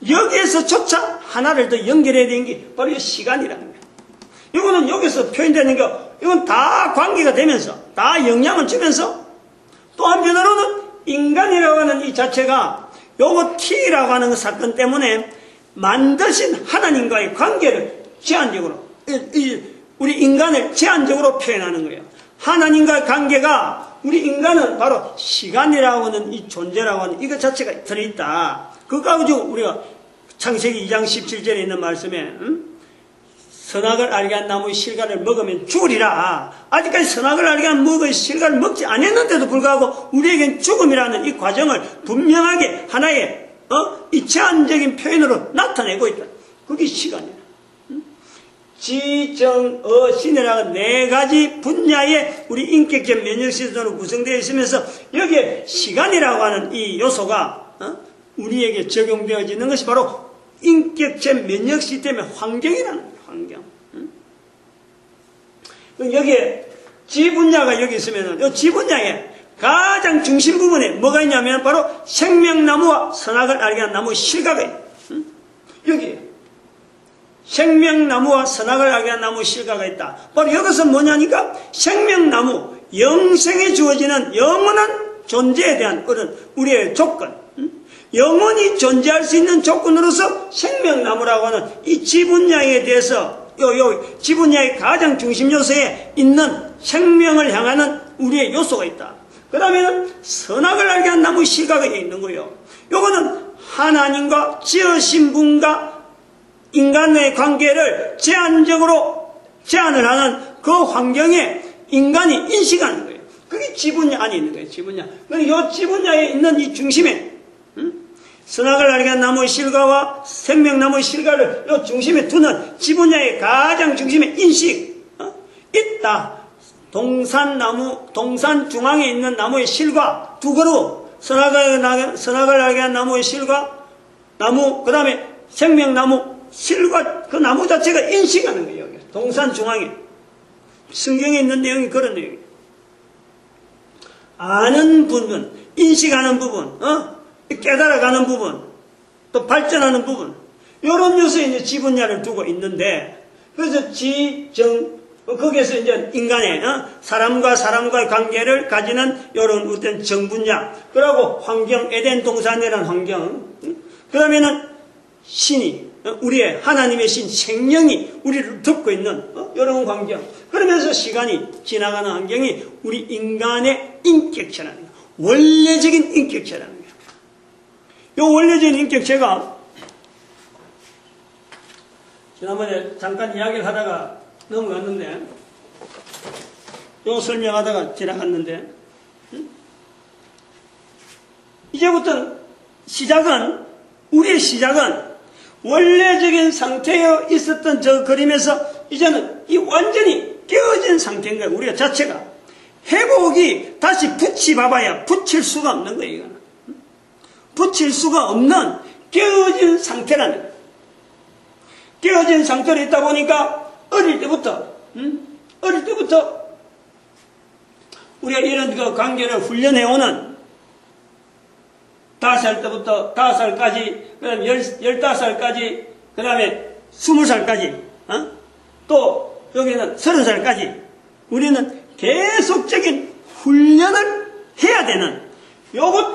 여기에서조차 하나를 더 연결해야 되는 게 바로 이 시간이라는 거예요. 이거는 여기서 표현되는 게, 이건 다 관계가 되면서, 다 영향을 주면서, 또 한편으로는 인간이라고 하는 이 자체가 요거 T라고 하는 그 사건 때문에 만드신 하나님과의 관계를 제한적으로, 우리 인간을 제한적으로 표현하는 거예요. 하나님과의 관계가, 우리 인간은 바로 시간이라고 하는 이 존재라고 하는 이것 자체가 들어있다. 그거 가지고 우리가 창세기 2장 17절에 있는 말씀에, 선악을 알게 한 나무의 실과를 먹으면 죽으리라. 아직까지 선악을 알게 한 나무의 실과를 먹지 않았는데도 불구하고 우리에겐 죽음이라는 이 과정을 분명하게 하나의 이 제한적인 표현으로 나타내고 있다. 그게 시간이야. 지정신이라는 네 가지 분야의 우리 인격적 면역 시스템으로 구성되어 있으면서 여기에 시간이라고 하는 이 요소가 우리에게 적용되어지는 것이 바로 인격적 면역 시스템의 환경이라는 거예요. 환경. 여기에 지분야가 여기 있으면은, 이 지분야에 가장 중심 부분에 뭐가 있냐면, 바로 생명나무와 선악을 알게 한 나무 실과가 있어요. 여기. 생명나무와 선악을 알게 한 나무 실과가 있다. 바로 이것은 뭐냐니까, 생명나무, 영생에 주어지는 영원한 존재에 대한 그런 우리의 조건, 영원히 존재할 수 있는 조건으로서 생명나무라고 하는 이 지분야에 대해서 요 지분야의 가장 중심 요소에 있는 생명을 향하는 우리의 요소가 있다. 그 다음에는 선악을 알게 한 나무 실과가 있는 거예요. 요거는 하나님과 지으신 분과 인간의 관계를 제한을 하는 그 환경에 인간이 인식하는 거예요. 그게 지분야 안에 있는 거예요. 지분야. 그리고 이 지분야에 있는 이 중심에 선악을 알게 한 나무의 실과와 생명나무의 실과를 이 중심에 두는 지분야의 가장 중심에 인식 있다. 동산 중앙에 있는 나무의 실과 두 그루, 선악을 알게 한 나무의 실과, 나무, 그 다음에 생명나무 실과, 그 나무 자체가 인식하는 거예요. 동산 중앙에. 성경에 있는 내용이 그런 내용이에요. 아는 부분, 인식하는 부분, 깨달아가는 부분, 또 발전하는 부분, 이런 요소에 이제 지분야를 두고 있는데, 그래서 거기에서 이제 인간의, 사람과 사람과의 관계를 가지는 이런 어떤 정분야, 그리고 환경, 에덴 동산이라는 환경, 그러면은 신이, 우리의 하나님의 신, 생명이 우리를 덮고 있는, 이런 환경, 그러면서 시간이 지나가는 환경이 우리 인간의 인격체라는 거예요. 원래적인 인격체라는 거예요. 이 원래적인 인격체가 지난번에 잠깐 이야기를 하다가 넘어갔는데, 요 설명하다가 지나갔는데, 이제부터 우리의 시작은 원래적인 상태에 있었던 저 그림에서 이제는 이 완전히 깨어진 상태인 거예요. 우리가 자체가. 회복이 다시 붙여봐야 붙일 수가 없는 거예요. 이거는. 붙일 수가 없는 깨어진 상태라는 거예요. 깨어진 상태로 있다 보니까 어릴 때부터 우리가 이런 그 관계를 훈련해오는 5살 때부터 5살까지, 그 다음에 15살까지, 그 다음에 20살까지, 또 여기는 30살까지 우리는 계속적인 훈련을 해야 되는 요것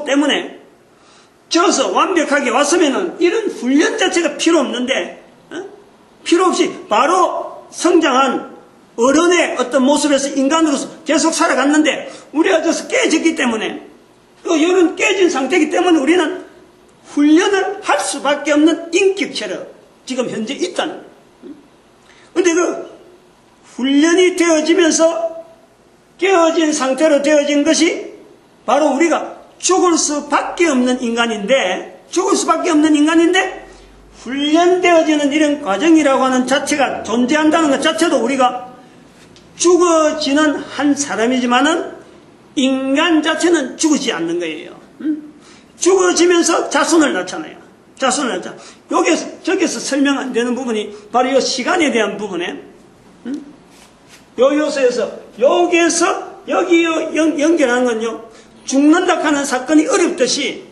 때문에 저서 완벽하게 왔으면은 이런 훈련 자체가 필요 없는데, 필요 없이 바로 성장한 어른의 어떤 모습에서 인간으로서 계속 살아갔는데, 우리가 저서 깨졌기 때문에, 또 이런 깨진 상태이기 때문에 우리는 훈련을 할 수밖에 없는 인격체로 지금 현재 있다는 거예요. 근데 그 훈련이 되어지면서 깨어진 상태로 되어진 것이 바로 우리가 죽을 수밖에 없는 인간인데, 훈련되어지는 이런 과정이라고 하는 자체가 존재한다는 것 자체도 우리가 죽어지는 한 사람이지만은 인간 자체는 죽지 않는 거예요. 죽어지면서 자손을 낳잖아요. 저기서 설명 안 되는 부분이 바로 이 시간에 대한 부분에, 요 요소에서, 여기에서, 여기 연결하는 건요, 죽는다 하는 사건이 어렵듯이,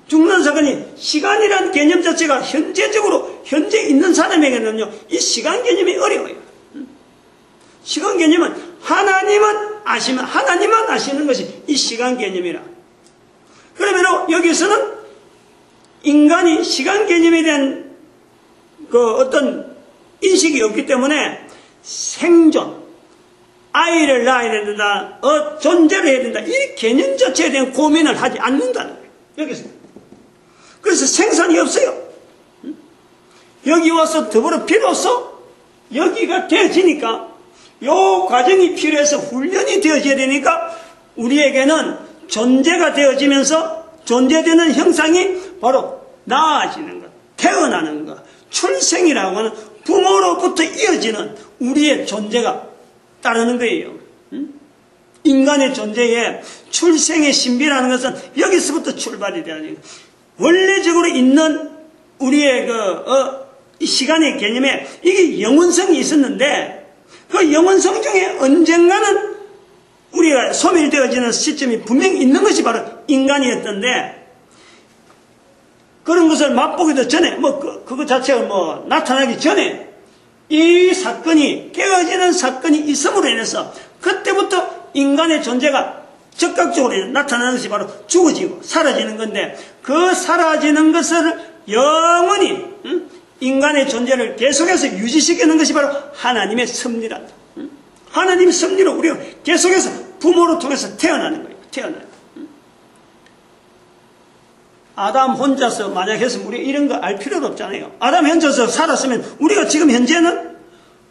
죽는 사건이 시간이라는 개념 자체가 현재 있는 사람에게는요, 이 시간 개념이 어려워요. 시간 개념은 하나님만 아시는 것이 이 시간 개념이라. 그러면 여기서는 인간이 시간 개념에 대한 그 어떤 인식이 없기 때문에 생존, 아이를 낳아야 된다, 존재를 해야 된다, 이 개념 자체에 대한 고민을 하지 않는다는 거예요. 여기서. 그래서 생산이 없어요. 여기 와서 더불어 비로소 여기가 되어지니까, 요 과정이 필요해서 훈련이 되어져야 되니까 우리에게는 존재가 되어지면서 존재되는 형상이 바로 나아지는 것, 태어나는 것, 출생이라고 하는 부모로부터 이어지는 우리의 존재가 따르는 거예요. 인간의 존재에 출생의 신비라는 것은 여기서부터 출발이 돼야 돼요. 원래적으로 있는 우리의 이 시간의 개념에 이게 영원성이 있었는데, 그 영원성 중에 언젠가는 우리가 소멸되어지는 시점이 분명히 있는 것이 바로 인간이었던데, 그런 것을 맛보기도 전에, 그거 자체가 나타나기 전에 이 사건이, 깨어지는 사건이 있음으로 인해서 그때부터 인간의 존재가 즉각적으로 나타나는 것이 바로 죽어지고 사라지는 건데, 그 사라지는 것을 영원히 인간의 존재를 계속해서 유지시키는 것이 바로 하나님의 섭리란다. 하나님의 섭리로 우리가 계속해서 부모로 통해서 태어나는 거예요. 태어나요. 아담 혼자서 만약 했으면 우리가 이런 거 알 필요도 없잖아요. 아담 혼자서 살았으면 우리가 지금 현재는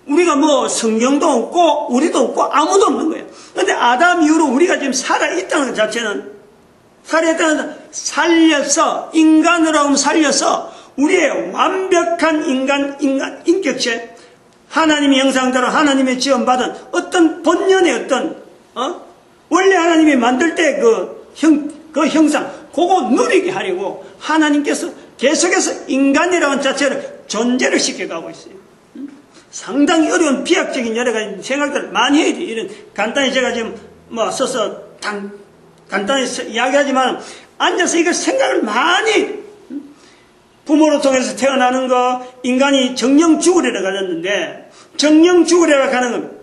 우리가 성경도 없고 우리도 없고 아무도 없는 거예요. 그런데 아담 이후로 우리가 지금 살아있다는 것 자체는, 살려서, 인간으로 하면 살려서 우리의 완벽한 인격체, 하나님의 형상대로 하나님의 지원받은 어떤 본연의 원래 하나님이 만들 때 그 형상, 그거 누리게 하려고 하나님께서 계속해서 인간이라는 자체를 존재를 시켜가고 있어요. 상당히 어려운 비약적인 여러 가지 생각들을 많이 해야 돼요. 이런, 간단히 제가 지금 써서 간단히 이야기하지만, 앉아서 이걸 생각을 많이 해야 돼요. 부모로 통해서 태어나는 거, 인간이 정령 죽으리라 가졌는데, 정령 죽으리라 가는 겁니다.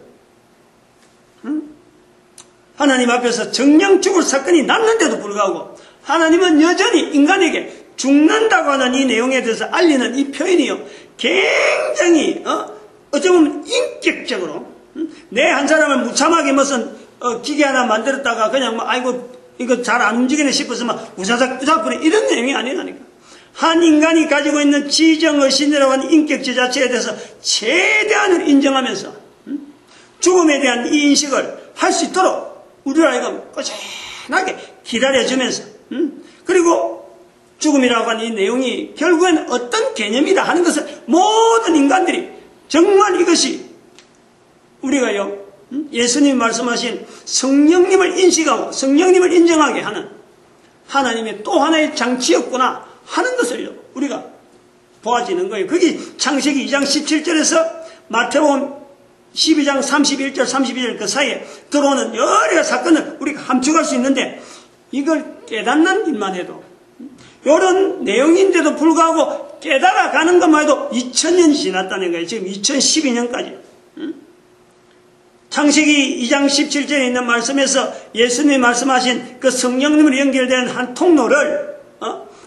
하나님 앞에서 정령 죽을 사건이 났는데도 불구하고 하나님은 여전히 인간에게 죽는다고 하는 이 내용에 대해서 알리는 이 표현이요, 굉장히 어쩌면 인격적으로, 내 한 사람을 무참하게 무슨 기계 하나 만들었다가 그냥 아이고 이거 잘 안 움직이네 싶어서 우사삭 부래 이런 내용이 아니라니까. 한 인간이 가지고 있는 지정의신이라고 하는 인격체 자체에 대해서 최대한을 인정하면서 죽음에 대한 이 인식을 할 수 있도록 우리를 하여금 꾸준하게 기다려주면서, 그리고 죽음이라고 하는 이 내용이 결국엔 어떤 개념이다 하는 것을 모든 인간들이 정말 이것이 우리가요, 예수님이 말씀하신 성령님을 인식하고 성령님을 인정하게 하는 하나님의 또 하나의 장치였구나 하는 것을 우리가 보아지는 거예요. 그게 창세기 2장 17절에서 마태복음 12장 31절 32절 그 사이에 들어오는 여러 사건을 우리가 함축할 수 있는데, 이걸 깨닫는 일만 해도, 이런 내용인데도 불구하고 깨달아가는 것만 해도 2000년이 지났다는 거예요. 지금 2012년까지. 창세기 2장 17절에 있는 말씀에서 예수님이 말씀하신 그 성령님으로 연결된 한 통로를,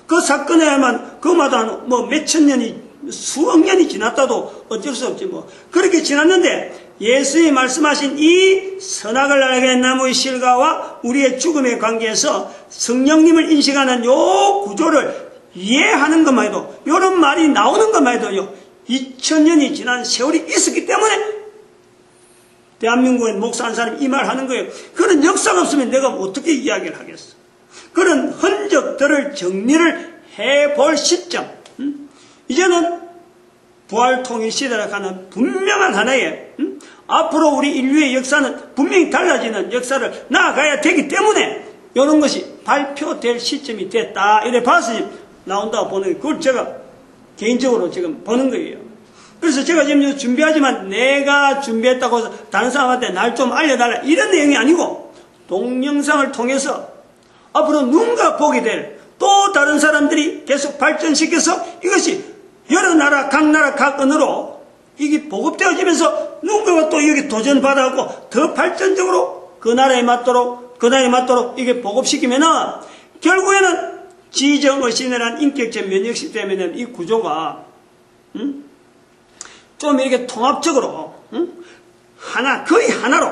그 사건에만 그마다 몇천 년이, 수억 년이 지났다도 어쩔 수 없지 그렇게 지났는데, 예수님이 말씀하신 이 선악을 알게 된 나무의 실과와 우리의 죽음의 관계에서 성령님을 인식하는 요 구조를 이해하는 것만 해도, 요런 말이 나오는 것만 해도요, 2000년이 지난 세월이 있었기 때문에 대한민국에 목사 한 사람이 이 말 하는 거예요. 그런 역사가 없으면 내가 어떻게 이야기를 하겠어. 그런 흔적들을 정리를 해볼 시점, 이제는 부활통일 시대라 하는 분명한 하나의, 앞으로 우리 인류의 역사는 분명히 달라지는 역사를 나아가야 되기 때문에 이런 것이 발표될 시점이 됐다, 이래 봐서 나온다고 보는 거예요. 그걸 제가 개인적으로 지금 보는 거예요. 그래서 제가 지금 준비하지만 내가 준비했다고 해서 다른 사람한테 날 좀 알려달라 이런 내용이 아니고, 동영상을 통해서 앞으로 누군가 보게 될 또 다른 사람들이 계속 발전시켜서 이것이 여러 나라, 각 나라, 각 언어로 이게 보급되어지면서 누군가가 또 여기 도전받아갖고 더 발전적으로 그 나라에 맞도록 이게 보급시키면은 결국에는 지정의신이라는 인격체 면역 시스템에는 이 구조가, 좀 이렇게 통합적으로, 거의 하나로,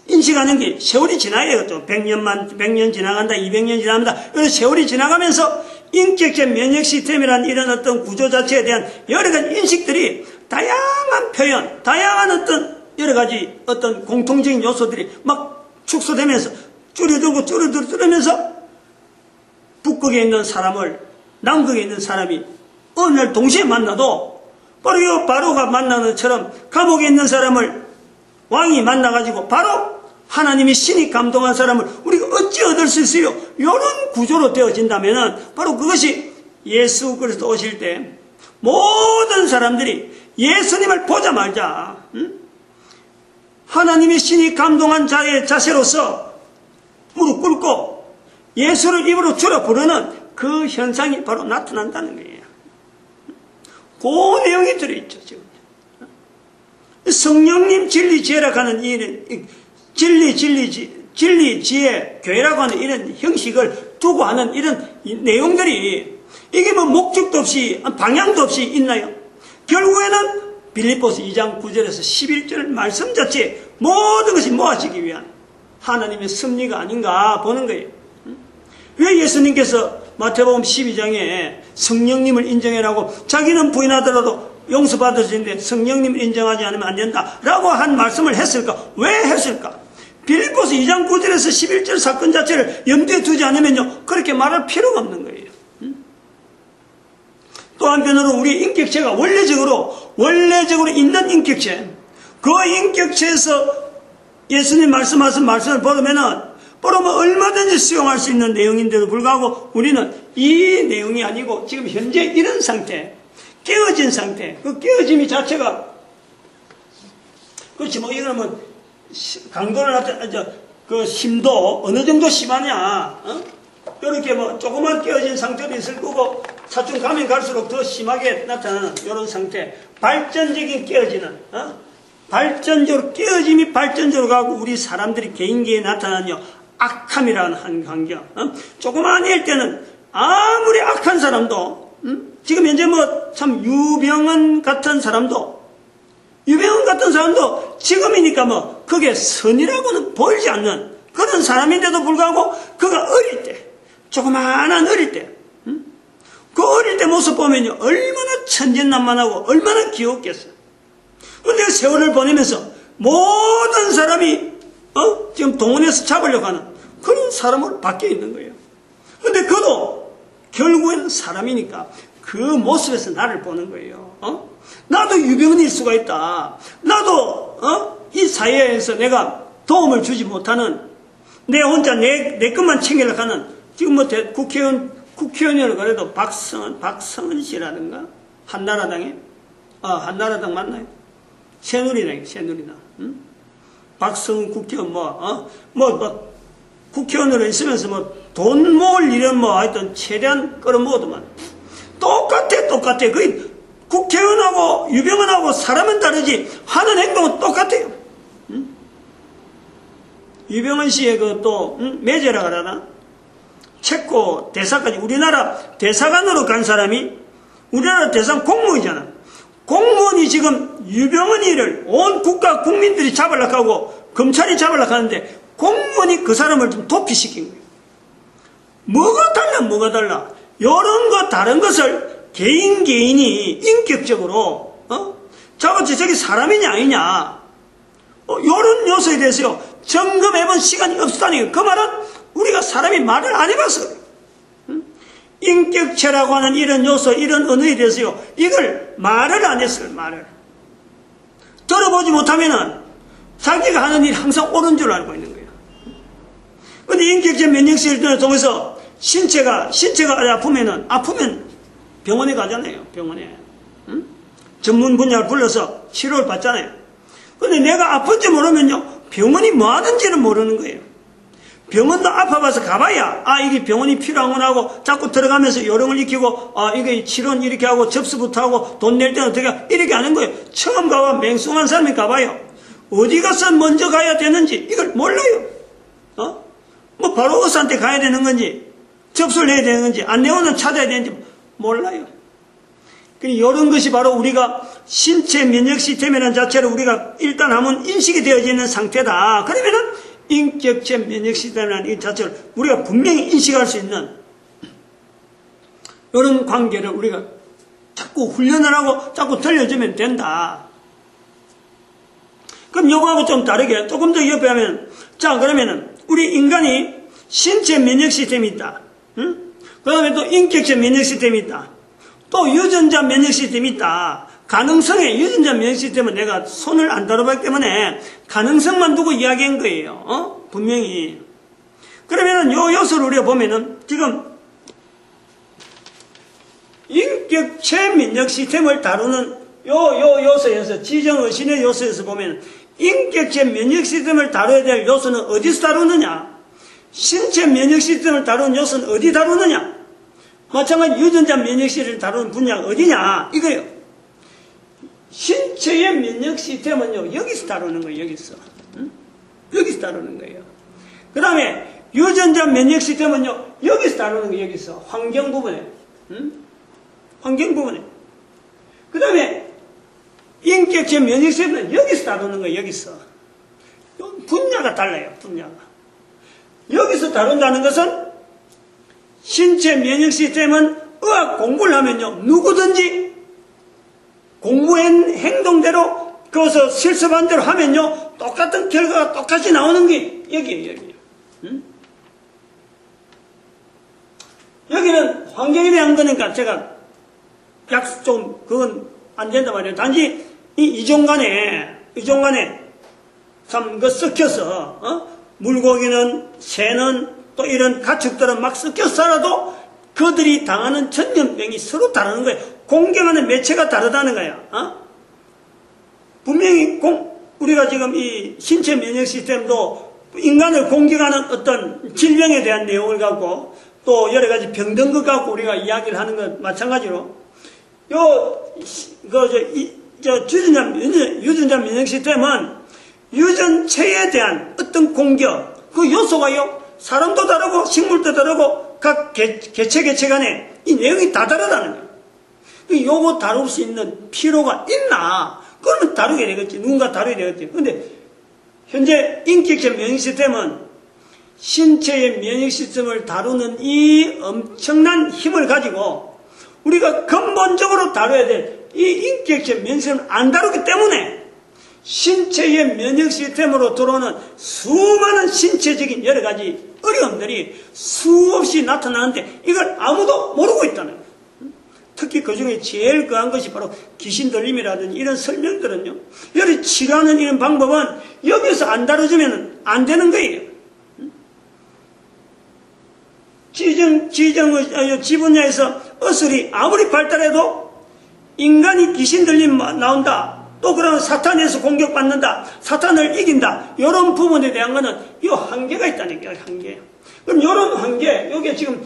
인식하는 게 세월이 지나야 또 100년 지나간다, 200년 지나간다. 그래서 세월이 지나가면서 인격체 면역 시스템이라는 이런 어떤 구조 자체에 대한 여러 가지 인식들이 다양한 표현, 다양한 어떤 여러 가지 어떤 공통적인 요소들이 막 축소되면서 줄어들면서 북극에 있는 사람을 남극에 있는 사람이 어느 날 동시에 만나도 바로 이 바로가 만나는 것처럼 감옥에 있는 사람을 왕이 만나가지고 바로 하나님이 신이 감동한 사람을 우리가 어찌 얻을 수 있어요? 이런 구조로 되어진다면 바로 그것이 예수 그리스도 오실 때 모든 사람들이 예수님을 보자마자 하나님의 신이 감동한 자의 자세로서 무릎 꿇고 예수를 입으로 주라 부르는 그 현상이 바로 나타난다는 거예요. 그 내용이 들어있죠, 지금. 성령님 진리 지혜라고 하는 이런, 진리, 지혜, 교회라고 하는 이런 형식을 두고 하는 이런 내용들이 이게 뭐 목적도 없이, 방향도 없이 있나요? 결국에는 빌립보서 2장 9절에서 11절 말씀 자체에 모든 것이 모아지기 위한 하나님의 섭리가 아닌가 보는 거예요. 왜 예수님께서 마태복음 12장에 성령님을 인정해라고 자기는 부인하더라도 용서받을 수 있는데 성령님을 인정하지 않으면 안 된다라고 한 말씀을 했을까? 왜 했을까? 빌립보서 2장 9절에서 11절 사건 자체를 염두에 두지 않으면요 그렇게 말할 필요가 없는 거예요. 또 한편으로 우리 인격체가 원래적으로 있는 인격체, 그 인격체에서 예수님 말씀하신 말씀을 보면 얼마든지 수용할 수 있는 내용인데도 불구하고 우리는 이 내용이 아니고 지금 현재 이런 상태, 깨어진 상태, 그 깨어짐이 자체가, 그렇지, 뭐, 이거는 뭐, 강도를 그 심도 어느 정도 심하냐, 이렇게 뭐, 조그만 깨어진 상태도 있을 거고, 차츰 가면 갈수록 더 심하게 나타나는 이런 상태, 발전적인 깨어지는, 깨어짐이 발전적으로 가고 우리 사람들이 개인기에 나타나는 악함이라는 한 환경. 조그만 일 때는 아무리 악한 사람도, 지금 현재 뭐 참 유병헌 같은 사람도 지금이니까 뭐 그게 선이라고는 보이지 않는 그런 사람인데도 불구하고 그가 어릴 때, 조그만한 어릴 때, 그 어릴 때 모습 보면요 얼마나 천진난만하고 얼마나 귀엽겠어요. 근데 세월을 보내면서 모든 사람이 지금 동원해서 잡으려고 하는 그런 사람으로 바뀌어 있는 거예요. 근데 그도 결국에는 사람이니까 그 모습에서 나를 보는 거예요. 나도 유병헌일 수가 있다. 나도 이 사회에서 내가 도움을 주지 못하는, 내 혼자 내 것만 챙기려고 하는, 지금 뭐 국회의원이라고 그래도 박성은 씨라든가 한나라당에 한나라당 맞나요? 새누리당, 박성은 국회의원 국회의원으로 있으면서 뭐 돈 모을 일은 뭐 하여튼 최대한 끌어모으더만 똑같아. 그 국회의원하고 유병헌하고 사람은 다르지 하는 행동은 똑같아요. 유병헌 씨의 그 또 매제라 그러나 체코 대사까지 우리나라 대사관으로 간 사람이 우리나라 대사관 공무원이잖아. 공무원이 지금 유병헌이를 온 국가 국민들이 잡으려고 하고 검찰이 잡으려고 하는데 공무원이 그 사람을 좀 도피시킨 거예요. 뭐가 달라? 이런 거 다른 것을 개인이 인격적으로 저기 사람이냐 아니냐 이런 요소에 대해서 점검해본 시간이 없다는 거예요. 그 말은 우리가 사람이 말을 안 해봐서 그래요. 인격체라고 하는 이런 요소, 이런 언어에 대해서요 이걸 말을 안 했어요. 말을 들어보지 못하면은 자기가 하는 일이 항상 옳은 줄 알고 있는 거예요. 근데 인격체 면역시스템을 통해서 신체가 아프면 병원에 가잖아요. 병원에. 전문 분야를 불러서 치료를 받잖아요. 근데 내가 아픈지 모르면요. 병원이 뭐 하는지는 모르는 거예요. 병원도 아파봐서 가봐야, 이게 병원이 필요한구나 하고 자꾸 들어가면서 요령을 익히고, 이게 치료는 이렇게 하고 접수부터 하고 돈 낼 때는 어떻게 이렇게 하는 거예요. 처음 가봐 맹숭한 사람이 가봐요. 어디 가서 먼저 가야 되는지 이걸 몰라요. 뭐 바로 의사한테 가야 되는 건지, 접수를 해야 되는 건지, 안내원을 찾아야 되는지 몰라요. 이런 것이 바로 우리가 신체 면역 시스템이라는 자체를 우리가 일단 하면 인식이 되어져 있는 상태다. 그러면은 인격체 면역 시스템이라는 이 자체를 우리가 분명히 인식할 수 있는 이런 관계를 우리가 자꾸 훈련을 하고 자꾸 들려주면 된다. 그럼 요거하고 좀 다르게 조금 더 옆에 하면, 자, 그러면은 우리 인간이 신체 면역 시스템이 있다. 그 다음에 또 인격체 면역 시스템이 있다. 또 유전자 면역 시스템이 있다. 가능성의 유전자 면역 시스템은 내가 손을 안 다뤄봤기 때문에 가능성만 두고 이야기한 거예요. 분명히. 그러면은 요 요소를 우리가 보면은 지금 인격체 면역 시스템을 다루는 요 요소에서 지정의신의 요소에서 보면 인격체 면역 시스템을 다뤄야 될 요소는 어디서 다루느냐? 신체 면역 시스템을 다루는 요소는 어디 다루느냐? 마찬가지 유전자 면역 시스템을 다루는 분야가 어디냐? 이거예요. 신체의 면역 시스템은요, 여기서 다루는 거예요, 여기서. 응? 여기서 다루는 거예요. 그 다음에 유전자 면역 시스템은요, 여기서 다루는 거예요, 여기서. 환경 부분에. 응? 환경 부분에. 그 다음에 인격체 면역 시스템은 여기서 다루는 거예요, 여기서. 분야가 달라요, 분야가. 여기서 다룬다는 것은 신체 면역 시스템은 의학 공부를 하면요, 누구든지 공부한 행동대로 그것을 실습한 대로 하면요, 똑같은 결과가 똑같이 나오는 게 여기에요, 여기에요. 응? 여기는 환경에 대한 거니까 제가 그건 안 된단 말이에요. 단지 이종간에 참 섞여서, 물고기는, 새는, 또 이런 가축들은 막 섞여서 살아도 그들이 당하는 전염병이 서로 다르는 거예요. 공격하는 매체가 다르다는 거야. 분명히 우리가 지금 이 신체 면역 시스템도 인간을 공격하는 어떤 질병에 대한 내용을 갖고 또 여러 가지 병든 것 갖고 우리가 이야기를 하는 것 마찬가지로 유전자 면역 시스템은 유전체에 대한 어떤 공격, 그 요소가요, 사람도 다르고 식물도 다르고 각 개체 간에 이 내용이 다 다르다는 거예요. 요거 다룰 수 있는 필요가 있나? 그러면 다루게 되겠지. 누군가 다루게 되겠지. 근데 현재 인격체 면역 시스템은 신체의 면역 시스템을 다루는 이 엄청난 힘을 가지고 우리가 근본적으로 다뤄야 될 이 인격체 면역 시스템을 안 다루기 때문에 신체의 면역 시스템으로 들어오는 수많은 신체적인 여러 가지 어려움들이 수없이 나타나는데 이걸 아무도 모르고 있다는 거예요. 특히 그 중에 제일 거한 것이 바로 귀신 들림이라든지 이런 설명들은요, 여기 치료하는 이런 방법은 여기서 안 다뤄주면 안 되는 거예요. 지분야에서 어슬이 아무리 발달해도 인간이 귀신 들림 나온다. 또 그러면 사탄에서 공격받는다. 사탄을 이긴다. 이런 부분에 대한 거는 이 한계가 있다는 거예요. 한계. 그럼 이런 한계, 여기에 지금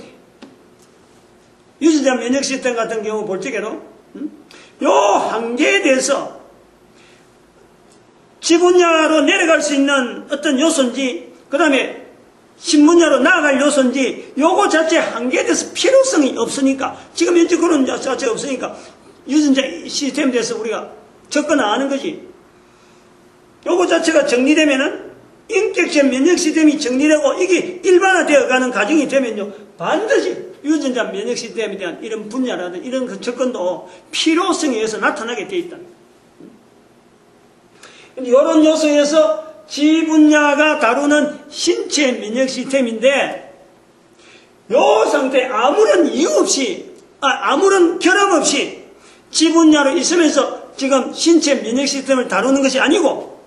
유전자 면역 시스템 같은 경우 볼 적에도 이 한계에 대해서 지분야로 내려갈 수 있는 어떤 요소인지 그 다음에 신분야로 나아갈 요소인지 요거 자체 한계에 대해서 필요성이 없으니까 지금 현재 그런 자체가 없으니까 유전자 시스템에 대해서 우리가 접근 안 하는 거지. 요거 자체가 정리되면은 인격체 면역 시스템이 정리되고 이게 일반화되어 가는 과정이 되면요 반드시 유전자 면역 시스템에 대한 이런 분야라든 이런 그 접근도 필요성에 의해서 나타나게 되어 있다. 이런 요소에서 지분야가 다루는 신체 면역 시스템인데 요 상태에 아무런 이유 없이 아무런 결함 없이 지분야로 있으면서 지금 신체 면역 시스템을 다루는 것이 아니고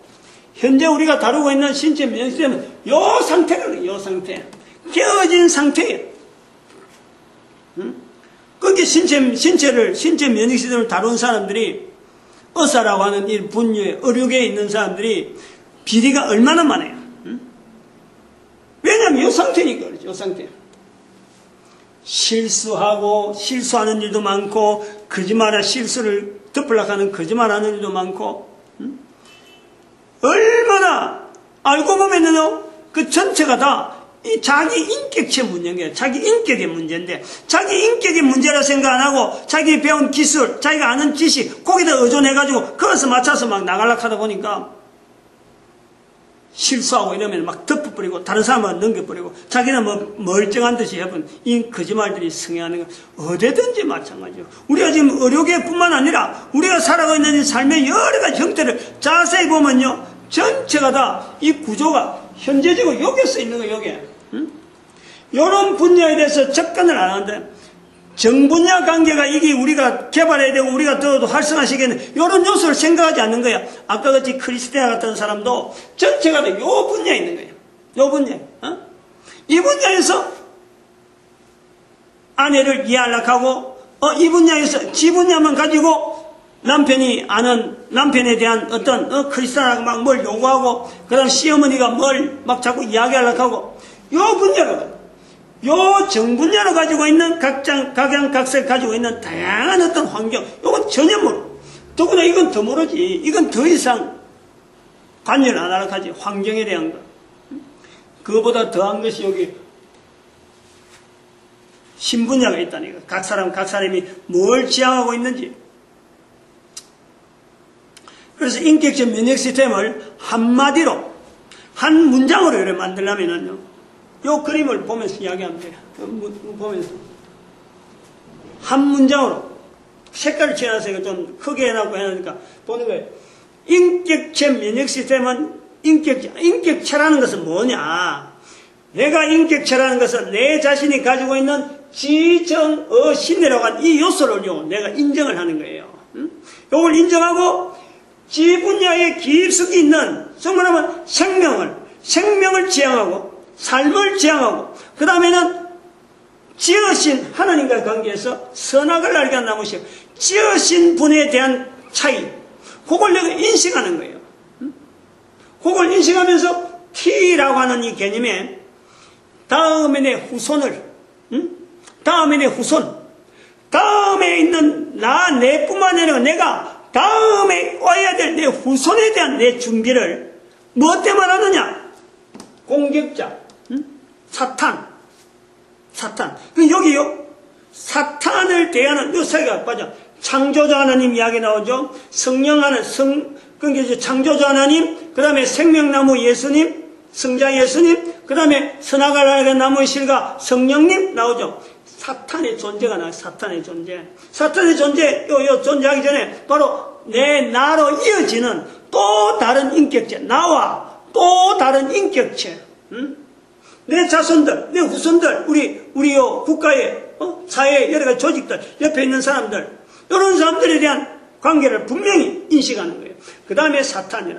현재 우리가 다루고 있는 신체 면역 시스템은 요 상태거든요. 요 상태. 깨어진 상태예요. 그게 신체 면역 시스템을 다루는 사람들이 의사라고 하는 이 분야의 의료계에 있는 사람들이 비리가 얼마나 많아요. 왜냐하면 요 상태니까 그렇죠. 요 상태. 실수하는 일도 많고 거짓말에 실수를 덮으려고 하는 거짓말하는 일도 많고 얼마나 알고 보면은요 그 전체가 다 이 자기 인격체 문제예요. 자기 인격의 문제인데 자기 인격의 문제라 생각 안 하고 자기 배운 기술, 자기가 아는 지식 거기다 의존해가지고 그것을 맞춰서 막 나가려고 하다 보니까 실수하고 이러면 막 덮어버리고 다른 사람은 넘겨버리고 자기는 뭐 멀쩡한 듯이 해본 이 거짓말들이 승행하는 거 어디든지 마찬가지죠. 우리가 지금 의료계뿐만 아니라 우리가 살아가고 있는 이 삶의 여러 가지 형태를 자세히 보면요 전체가 다 이 구조가 현재적으로 여기에 써 있는 거예요. 여기에. 이런 분야에 대해서 접근을 안 하는데 정분야 관계가 이게 우리가 개발해야 되고 우리가 더 활성화시키는 이런 요소를 생각하지 않는 거야. 아까 같이 크리스티아 같은 사람도 전체가 다 요 분야에 있는 거예요. 요 분야. 이 분야에서 아내를 이해하려고 하고 이 분야에서 지 분야만 가지고 남편이 아는 남편에 대한 어떤 크리스찬하고 막 뭘 요구하고 그 다음 시어머니가 뭘 막 자꾸 이야기하려고 하고 요 분야로 요 정분야로 가지고 있는 각양각색 가지고 있는 다양한 어떤 환경 요건 전혀 모르고 더구나 이건 더 모르지. 이건 더 이상 관여를 안 하려고 하지. 환경에 대한 거. 그거보다 더한 것이 여기 신분야가 있다니까. 각 사람이 뭘 지향하고 있는지. 그래서 인격적 면역 시스템을 한마디로, 한 문장으로 이렇게 만들려면요. 요 그림을 보면서 이야기하면 돼요. 보면서. 한 문장으로. 색깔을 칠해서 이거 좀 크게 해놨고 해놓으니까 보는 거예요. 인격체 면역 시스템은 인격체라는 것은 뭐냐? 내가 인격체라는 것은 내 자신이 가지고 있는 지정어신이라고 한 이 요소를 내가 인정을 하는 거예요. 이걸 인정하고 지 분야에 깊숙이 있는 정말 하면 생명을 지향하고 삶을 지향하고 그 다음에는 지으신 하나님과의 관계에서 선악을 알게 한다는 것이 지으신 분에 대한 차이 그걸 내가 인식하는 거예요. 그걸 인식하면서 T라고 하는 이 개념에 다음에 내 후손을 다음에 내 후손 다음에 있는 내뿐만 아니라 내가 다음에 와야 될 내 후손에 대한 내 준비를 뭐 때문에 하느냐? 공격자 사탄 여기요 사탄을 대하는 요새가 빠져 창조자 하나님 이야기 나오죠. 성령 하나님 그게 창조자 하나님 그 다음에 생명나무 예수님 성자 예수님 그 다음에 선악을 알게 나무의 실과 성령님 나오죠. 사탄의 존재가 나와요. 사탄의 존재 요 존재하기 전에 바로 나로 이어지는 또 다른 인격체 나와 또 다른 인격체 내 자손들 내 후손들 우리 국가의 사회의 여러 가지 조직들 옆에 있는 사람들 이런 사람들에 대한 관계를 분명히 인식하는 거예요. 그 다음에 사탄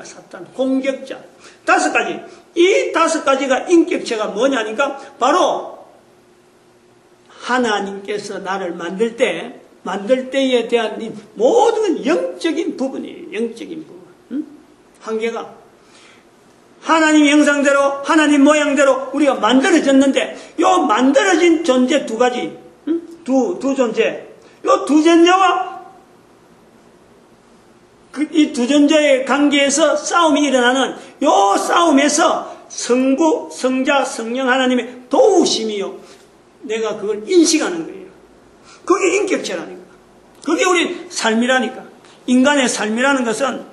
공격자 5가지 이 5가지가 인격체가 뭐냐니까 바로 하나님께서 나를 만들 때에 대한 이 모든 영적인 부분이에요. 영적인 부분. 한계가 하나님 형상대로 하나님 모양대로 우리가 만들어졌는데 요 만들어진 존재 2가지 두 존재 요 두 존재와 이 두 존재의 관계에서 싸움이 일어나는 요 싸움에서 성부, 성자, 성령 하나님의 도우심이요. 내가 그걸 인식하는 거예요. 그게 인격체라니까. 그게 우리 삶이라니까. 인간의 삶이라는 것은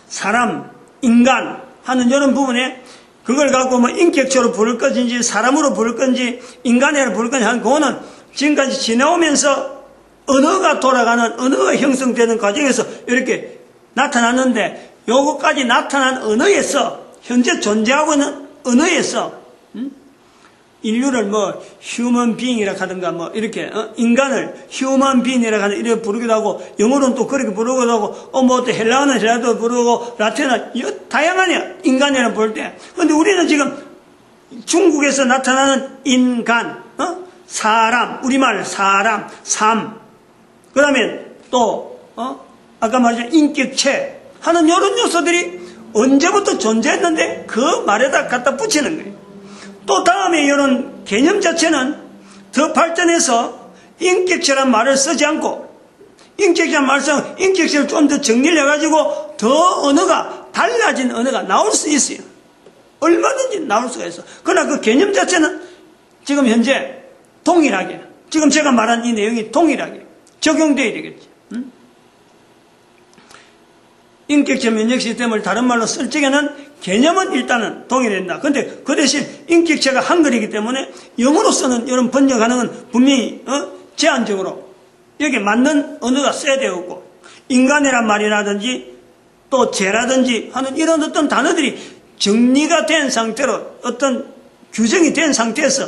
사람, 인간 하는 이런 부분에 그걸 갖고 뭐 인격체로 부를 건지 사람으로 부를 건지 인간으로 부를 건지 하는 그거는 지금까지 지나오면서 언어가 돌아가는 언어가 형성되는 과정에서 이렇게 나타났는데 요거까지 나타난 언어에서 현재 존재하고 있는 언어에서 인류를 뭐 휴먼 비잉이라 하든가 뭐 이렇게 인간을 휴먼 비잉이라 하는 이렇게 부르기도 하고 영어로는 또 그렇게 부르기도 하고 뭐 또 헬라어는 헬라어도 부르고 라틴어는 다양하냐 인간이라 부를 때 근데 우리는 지금 중국에서 나타나는 인간 사람 우리말 사람 삶 그 다음에 또 아까 말했던 인격체 하는 이런 요소들이 언제부터 존재했는데 그 말에다 갖다 붙이는 거예요. 또 다음에 이런 개념 자체는 더 발전해서 인격체란 말을 쓰지 않고 인격체란 말을 쓰고 인격체를 좀 더 정리를 해가지고 더 언어가 달라진 언어가 나올 수 있어요. 얼마든지 나올 수가 있어. 그러나 그 개념 자체는 지금 현재 동일하게 지금 제가 말한 이 내용이 동일하게 적용되어야 되겠지. 인격체 면역 시스템을 다른 말로 쓸 적에는 개념은 일단은 동일된다. 근데 그 대신 인격체가 한글이기 때문에 영어로서는 이런 번역하는 건 분명히 제한적으로 여기에 맞는 언어가 써야 되었고 인간이란 말이라든지 또 죄라든지 하는 이런 어떤 단어들이 정리가 된 상태로 어떤 규정이 된 상태에서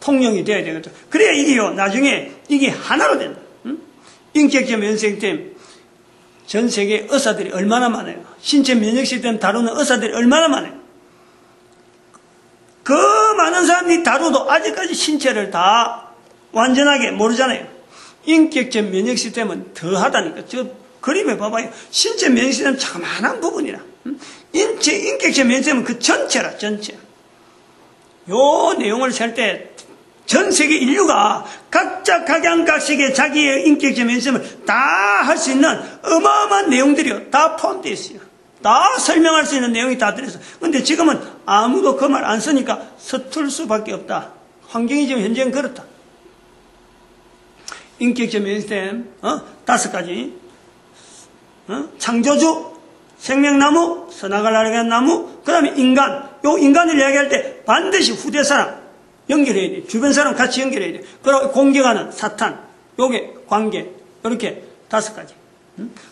통용이 돼야 되겠죠. 그래야 이게요 나중에 이게 하나로 된다. 인격체 면역 시스템 전 세계 의사들이 얼마나 많아요. 신체 면역 시스템 다루는 의사들이 얼마나 많아요. 그 많은 사람들이 다루도 아직까지 신체를 다 완전하게 모르잖아요. 인격적 면역 시스템은 더하다니까. 저 그림에 봐봐요. 신체 면역 시스템은 자그마한 부분이라. 인격적 면역 시스템은 그 전체라, 전체. 요 내용을 셀 때 전 세계 인류가 각자 각양각색의 자기의 인격적 면역 시스템을 다 할 수 있는 어마어마한 내용들이 다 포함되어 있어요. 다 설명할 수 있는 내용이 다 들어있어. 근데 지금은 아무도 그 말 안 쓰니까 서툴 수밖에 없다. 환경이 지금 현재는 그렇다. 인격적 면역 시스템 5가지. 창조주, 생명나무, 선악을 알게 한 나무, 그 다음에 인간. 요 인간을 이야기할 때 반드시 후대 사람 연결해야 돼. 주변 사람 같이 연결해야 돼. 그리고 공격하는 사탄, 요게 관계. 이렇게 5가지.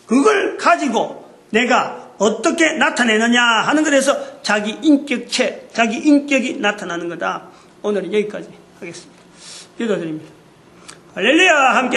그걸 가지고 내가 어떻게 나타내느냐 하는 것에서 자기 인격체, 자기 인격이 나타나는 거다. 오늘은 여기까지 하겠습니다. 기도드립니다. 할렐루야. 함께